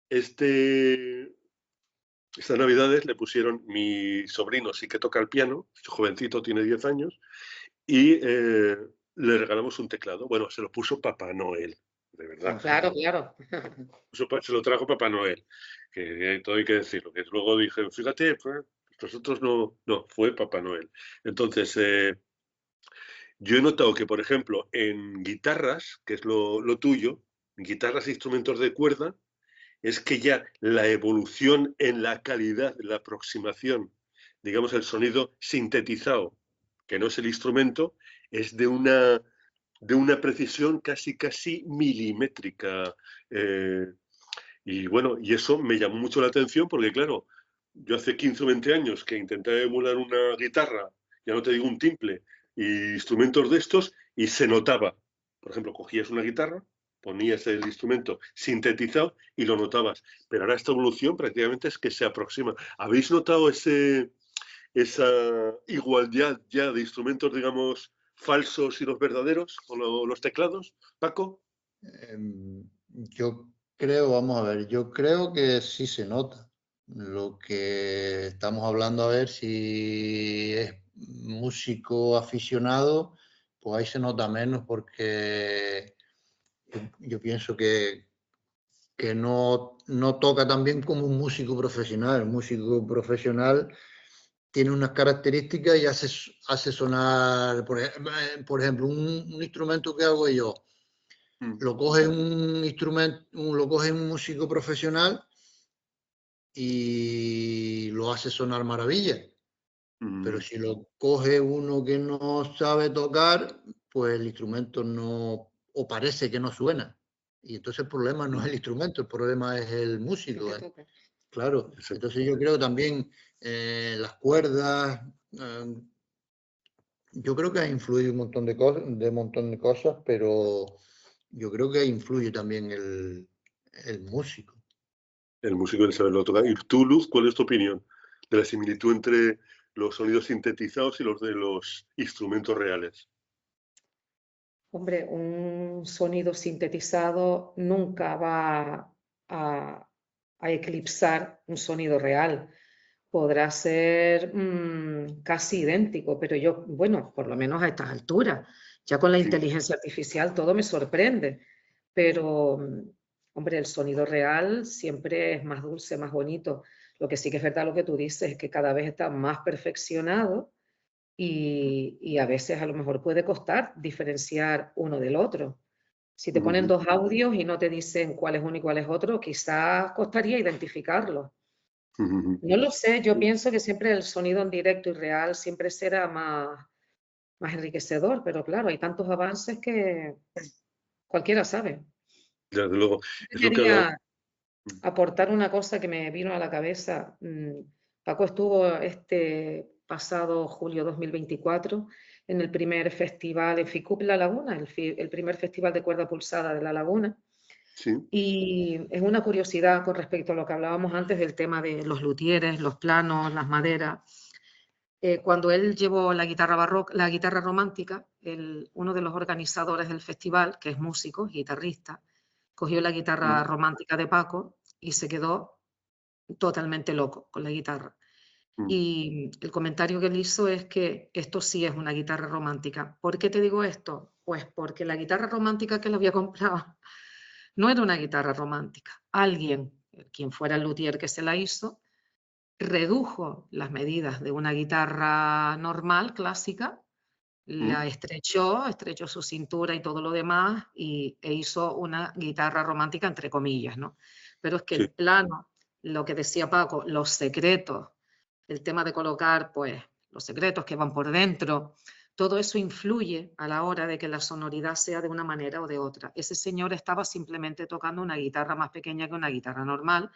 estas Navidades le pusieron, mi sobrino sí que toca el piano, jovencito, tiene 10 años, y le regalamos un teclado. Bueno, se lo puso Papá Noel, de verdad. Claro, claro. Se lo trajo Papá Noel, que todo hay que decirlo. Que luego dije, fíjate, nosotros no, fue Papá Noel. Entonces, yo he notado que, por ejemplo, en guitarras, que es lo tuyo, guitarras e instrumentos de cuerda, es que ya la evolución en la calidad, la aproximación, digamos, el sonido sintetizado, que no es el instrumento, es de una precisión casi milimétrica. Y bueno, y eso me llamó mucho la atención porque, claro, yo hace 15 o 20 años que intenté emular una guitarra, ya no te digo un timple, y instrumentos de estos, y se notaba. Por ejemplo, cogías una guitarra, ponías el instrumento sintetizado y lo notabas. Pero ahora esta evolución prácticamente es que se aproxima. ¿Habéis notado esa igualdad ya de instrumentos, digamos, falsos y los verdaderos, con los teclados, Paco? Yo creo que sí se nota. Lo que estamos hablando, a ver si es músico aficionado, pues ahí se nota menos porque yo pienso que no toca tan bien como un músico profesional. El músico profesional tiene unas características y hace sonar, por ejemplo, un instrumento que hago yo. Lo coge lo coge un músico profesional y lo hace sonar maravilla. Pero si lo coge uno que no sabe tocar, pues el instrumento no, o parece que no suena. Y entonces el problema no es el instrumento, el problema es el músico. Claro, entonces yo creo también las cuerdas, yo creo que ha influido un montón de cosas, pero yo creo que influye también el músico. El músico, el saberlo tocar. Y tú, Luz, ¿cuál es tu opinión de la similitud entre los sonidos sintetizados y los de los instrumentos reales? Hombre, un sonido sintetizado nunca va a eclipsar un sonido real. Podrá ser casi idéntico, pero yo, bueno, por lo menos a estas alturas, ya con la inteligencia artificial todo me sorprende, pero, hombre, el sonido real siempre es más dulce, más bonito. Lo que sí que es verdad lo que tú dices, es que cada vez está más perfeccionado y a veces a lo mejor puede costar diferenciar uno del otro. Si te ponen dos audios y no te dicen cuál es uno y cuál es otro, quizás costaría identificarlo. No lo sé, yo pienso que siempre el sonido en directo y real siempre será más enriquecedor, pero claro, hay tantos avances que cualquiera sabe. Desde luego. Yo quería aportar una cosa que me vino a la cabeza. Paco estuvo este pasado julio 2024 en el primer festival en FICUP La Laguna, el primer festival de cuerda pulsada de La Laguna. Sí. Y es una curiosidad con respecto a lo que hablábamos antes del tema de los luthieres, los planos, las maderas. Cuando él llevó la guitarra barroca, la guitarra romántica, uno de los organizadores del festival, que es músico, guitarrista, cogió la guitarra romántica de Paco y se quedó totalmente loco con la guitarra. Y el comentario que él hizo es que esto sí es una guitarra romántica. ¿Por qué te digo esto? Pues porque la guitarra romántica que él había comprado no era una guitarra romántica. Alguien, quien fuera el luthier que se la hizo, redujo las medidas de una guitarra normal, clásica, la estrechó su cintura y todo lo demás e hizo una guitarra romántica entre comillas, ¿no? Pero es que el plano, lo que decía Paco, los secretos, el tema de colocar pues los secretos que van por dentro, todo eso influye a la hora de que la sonoridad sea de una manera o de otra. Ese señor estaba simplemente tocando una guitarra más pequeña que una guitarra normal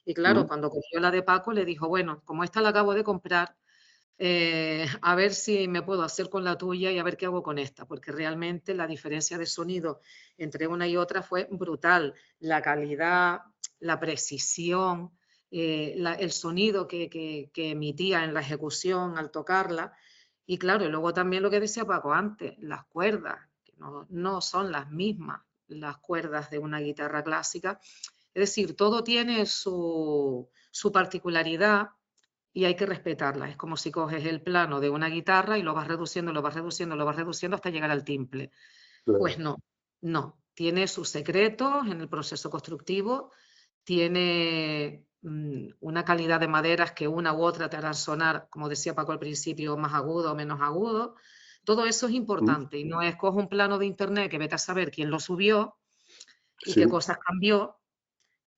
y claro, cuando cogió la de Paco le dijo, bueno, como esta la acabo de comprar, a ver si me puedo hacer con la tuya y a ver qué hago con esta, porque realmente la diferencia de sonido entre una y otra fue brutal. La calidad, la precisión, el sonido que emitía en la ejecución al tocarla. Y claro, y luego también lo que decía Paco antes, las cuerdas, que no son las mismas las cuerdas de una guitarra clásica. Es decir, todo tiene su particularidad y hay que respetarla. Es como si coges el plano de una guitarra y lo vas reduciendo, lo vas reduciendo, lo vas reduciendo hasta llegar al timple. Claro. Pues no. Tiene sus secretos en el proceso constructivo, tiene una calidad de maderas que una u otra te harán sonar, como decía Paco al principio, más agudo o menos agudo. Todo eso es importante y no es coge un plano de internet que vete a saber quién lo subió y qué cosas cambió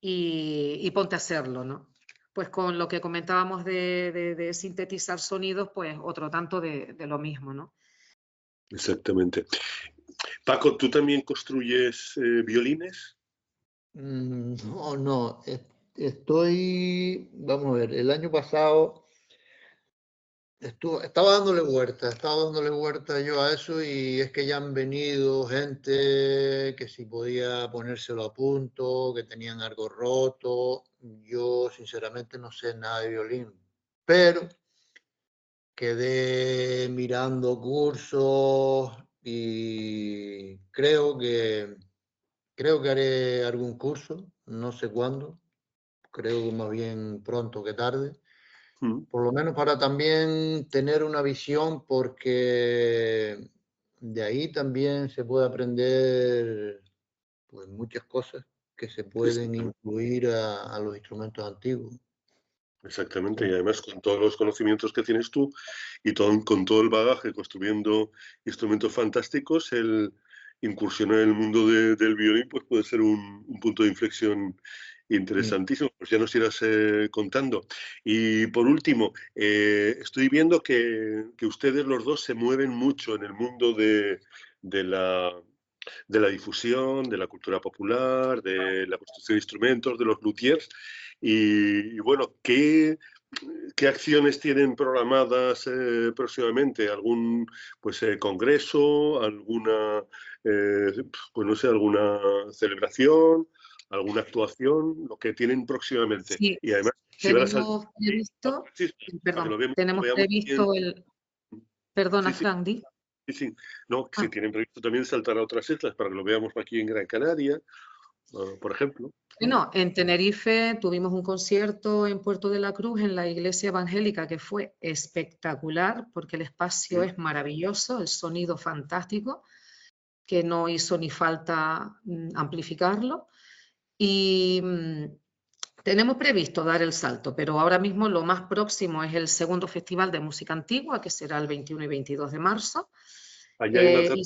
y ponte a hacerlo, ¿no? Pues con lo que comentábamos de sintetizar sonidos, pues otro tanto de lo mismo, ¿no? Exactamente. Paco, ¿tú también construyes violines? No. Vamos a ver, el año pasado estaba dándole vuelta yo a eso y es que ya han venido gente que si podía ponérselo a punto, que tenían algo roto. Yo sinceramente no sé nada de violín, pero quedé mirando cursos y creo que haré algún curso, no sé cuándo, creo que más bien pronto que tarde. Por lo menos para también tener una visión, porque de ahí también se puede aprender pues muchas cosas que se pueden incluir a los instrumentos antiguos. Exactamente, y además con todos los conocimientos que tienes tú y con todo el bagaje construyendo instrumentos fantásticos, el incursionar en el mundo del violín pues puede ser un punto de inflexión interesantísimo. Pues ya nos irás contando. Y por último, estoy viendo que ustedes los dos se mueven mucho en el mundo de la de la difusión, de la cultura popular, de la construcción de instrumentos, de los luthiers. Y bueno, ¿qué acciones tienen programadas próximamente? ¿Algún congreso? ¿Alguna, pues no sé, alguna celebración? ¿Alguna actuación? Lo que tienen próximamente. Sí, Y además, si tenemos previsto, tenemos previsto el... Perdona, sí, Fran, di. Sí. No, si tienen previsto también saltar a otras islas para que lo veamos aquí en Gran Canaria, por ejemplo. Bueno, en Tenerife tuvimos un concierto en Puerto de la Cruz en la iglesia evangélica que fue espectacular porque el espacio es maravilloso, el sonido fantástico, que no hizo ni falta amplificarlo. Y tenemos previsto dar el salto, pero ahora mismo lo más próximo es el segundo Festival de Música Antigua, que será el 21 y 22 de marzo. Allá en Lanzarote.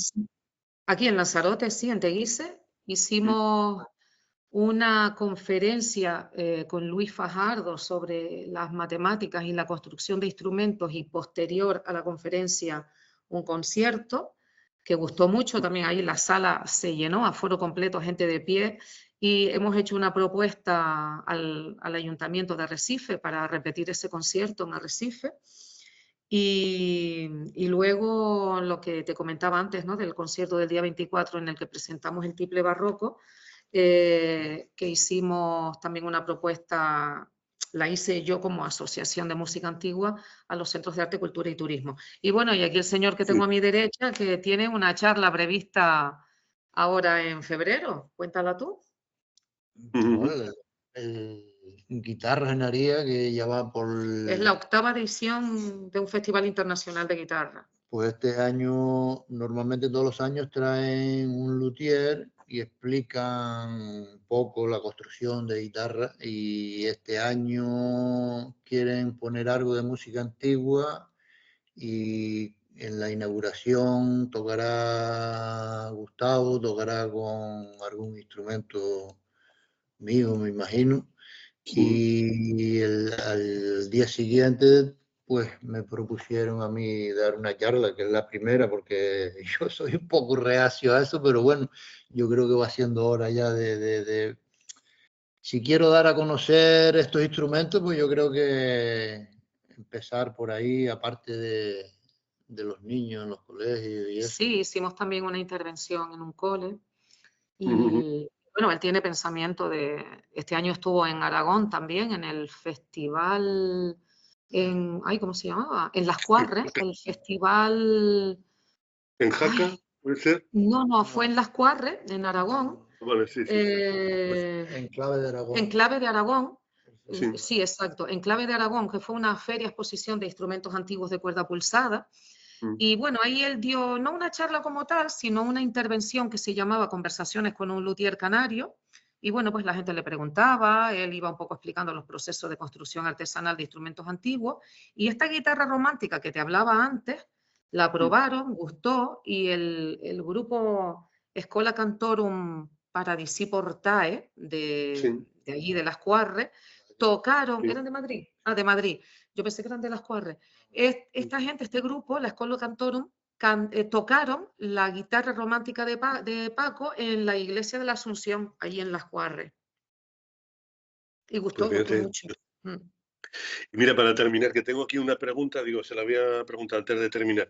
Aquí en Lanzarote, sí, en Teguise, hicimos una conferencia con Luis Fajardo sobre las matemáticas y la construcción de instrumentos y posterior a la conferencia un concierto que gustó mucho, también ahí la sala se llenó a foro completo, gente de pie, y hemos hecho una propuesta al Ayuntamiento de Arrecife para repetir ese concierto en Arrecife. Y luego lo que te comentaba antes, ¿no? Del concierto del día 24 en el que presentamos el tiple barroco, que hicimos también una propuesta, la hice yo como Asociación de Música Antigua a los Centros de Arte, Cultura y Turismo. Y bueno, y aquí el señor que tengo a mi derecha, que tiene una charla prevista ahora en febrero. Cuéntala tú. Guitarras en Aría, que ya va por... Es la 8ª edición de un festival internacional de guitarra. Pues este año, normalmente todos los años traen un luthier y explican un poco la construcción de guitarra, y este año quieren poner algo de música antigua y en la inauguración tocará Gustavo, tocará con algún instrumento mío, me imagino. Y al día siguiente, pues me propusieron a mí dar una charla, que es la primera, porque yo soy un poco reacio a eso, pero bueno, yo creo que va siendo hora ya de si quiero dar a conocer estos instrumentos, pues yo creo que empezar por ahí, aparte de los niños en los colegios y eso. Sí, hicimos también una intervención en un cole y bueno, él tiene pensamiento de... Este año estuvo en Aragón también, en el festival, ¿cómo se llamaba? En Las Cuarres, el festival... ¿En Jaca, puede ser? No, fue en Las Cuarres, en Aragón. Vale, sí. Enclave de Aragón. Enclave de Aragón. Sí, exacto. Enclave de Aragón, que fue una feria exposición de instrumentos antiguos de cuerda pulsada. Y bueno, ahí él dio, no una charla como tal, sino una intervención que se llamaba Conversaciones con un luthier canario. Y bueno, pues la gente le preguntaba, él iba un poco explicando los procesos de construcción artesanal de instrumentos antiguos. Y esta guitarra romántica que te hablaba antes, la probaron, gustó, y el grupo Schola Cantorum Paradisi Portae, de allí de Las Cuarres, tocaron, ¿eran de Madrid? Ah, de Madrid. Yo pensé que eran de Las Cuarres. Esta gente, este grupo, la Schola Cantorum, tocaron la guitarra romántica de Paco en la iglesia de la Asunción, allí en Las Cuarres. Y gustó mucho. Y mira, para terminar, que tengo aquí una pregunta, se la voy a preguntar antes de terminar.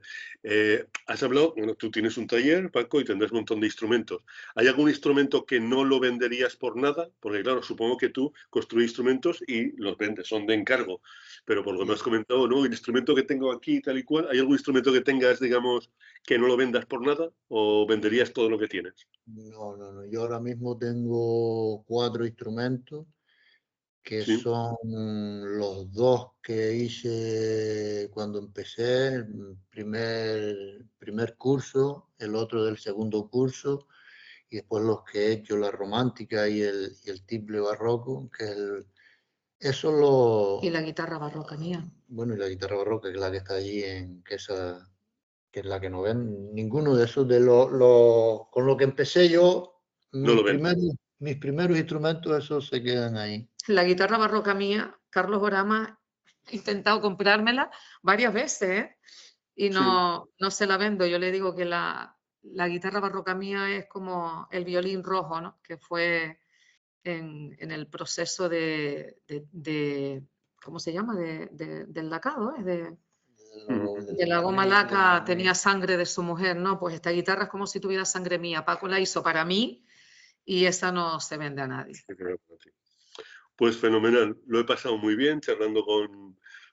Has hablado, bueno, tú tienes un taller, Paco, y tendrás un montón de instrumentos. ¿Hay algún instrumento que no lo venderías por nada? Porque claro, supongo que tú construyes instrumentos y los vendes, son de encargo. Pero por lo que me has comentado, ¿no? El instrumento que tengo aquí, tal y cual, ¿hay algún instrumento que tengas, digamos, que no lo vendas por nada? ¿O venderías todo lo que tienes? No. Yo ahora mismo tengo 4 instrumentos, que son los 2 que hice cuando empecé el primer curso, el otro del segundo curso, y después los que he hecho, la romántica y el tiple barroco, que es Y la guitarra barroca mía. Bueno, y la guitarra barroca, que es la que está allí, que es la que no ven. Ninguno de esos, con lo que empecé yo, mis primeros instrumentos, esos se quedan ahí. La guitarra barroca mía, Carlos Orama, he intentado comprármela varias veces, y no se la vendo. Yo le digo que la la guitarra barroca mía es como el violín rojo, ¿no? Que fue en el proceso de ¿cómo se llama? Del lacado, de la goma laca, tenía sangre de su mujer, ¿no? Pues esta guitarra es como si tuviera sangre mía. Paco la hizo para mí y esa no se vende a nadie. Pues fenomenal, lo he pasado muy bien charlando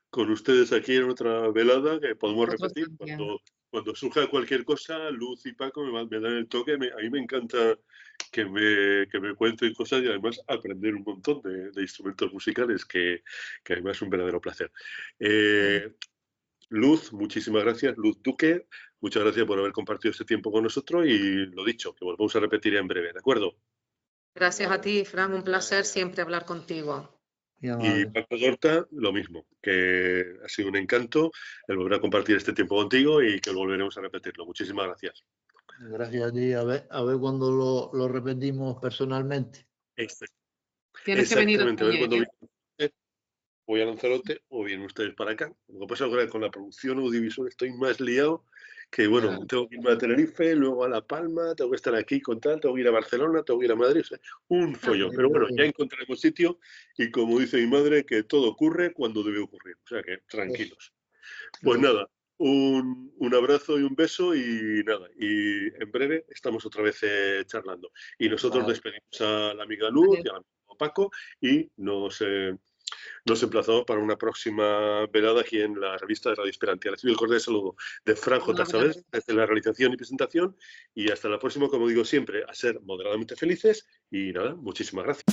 con ustedes aquí en otra velada que podemos repetir. Cuando surja cualquier cosa, Luz y Paco me dan el toque. A mí me encanta que me cuenten cosas y además aprender un montón de instrumentos musicales, que además es un verdadero placer. Luz, muchísimas gracias. Luz Duque, muchas gracias por haber compartido este tiempo con nosotros y lo dicho, que volvamos a repetir en breve, ¿de acuerdo? Gracias a ti, Fran, un placer siempre hablar contigo. Y Paco Dorta, lo mismo, que ha sido un encanto el volver a compartir este tiempo contigo y que volveremos a repetirlo. Muchísimas gracias. Gracias a ti, a ver cuando lo repetimos personalmente. Tienes que venir a ver voy a Lanzarote o vienen ustedes para acá. Lo que pasa es que con la producción audiovisual estoy más liado que, bueno, tengo que ir a Tenerife, luego a La Palma, tengo que estar aquí con tal, tengo que ir a Barcelona, tengo que ir a Madrid, o sea, un follón. Pero bueno, ya encontraremos sitio y como dice mi madre, que todo ocurre cuando debe ocurrir. O sea que tranquilos. Pues nada, un abrazo y un beso y nada, y en breve estamos otra vez charlando. Y nosotros despedimos a la amiga Luz y al amigo Paco y nos emplazamos para una próxima velada aquí en la revista de Radio Esperantia. Recibo el cordial saludo de Fran J. Saavedra desde la realización y presentación y hasta la próxima, como digo siempre, a ser moderadamente felices y nada, muchísimas gracias.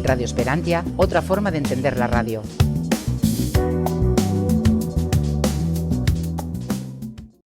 Radio Esperantia, otra forma de entender la radio.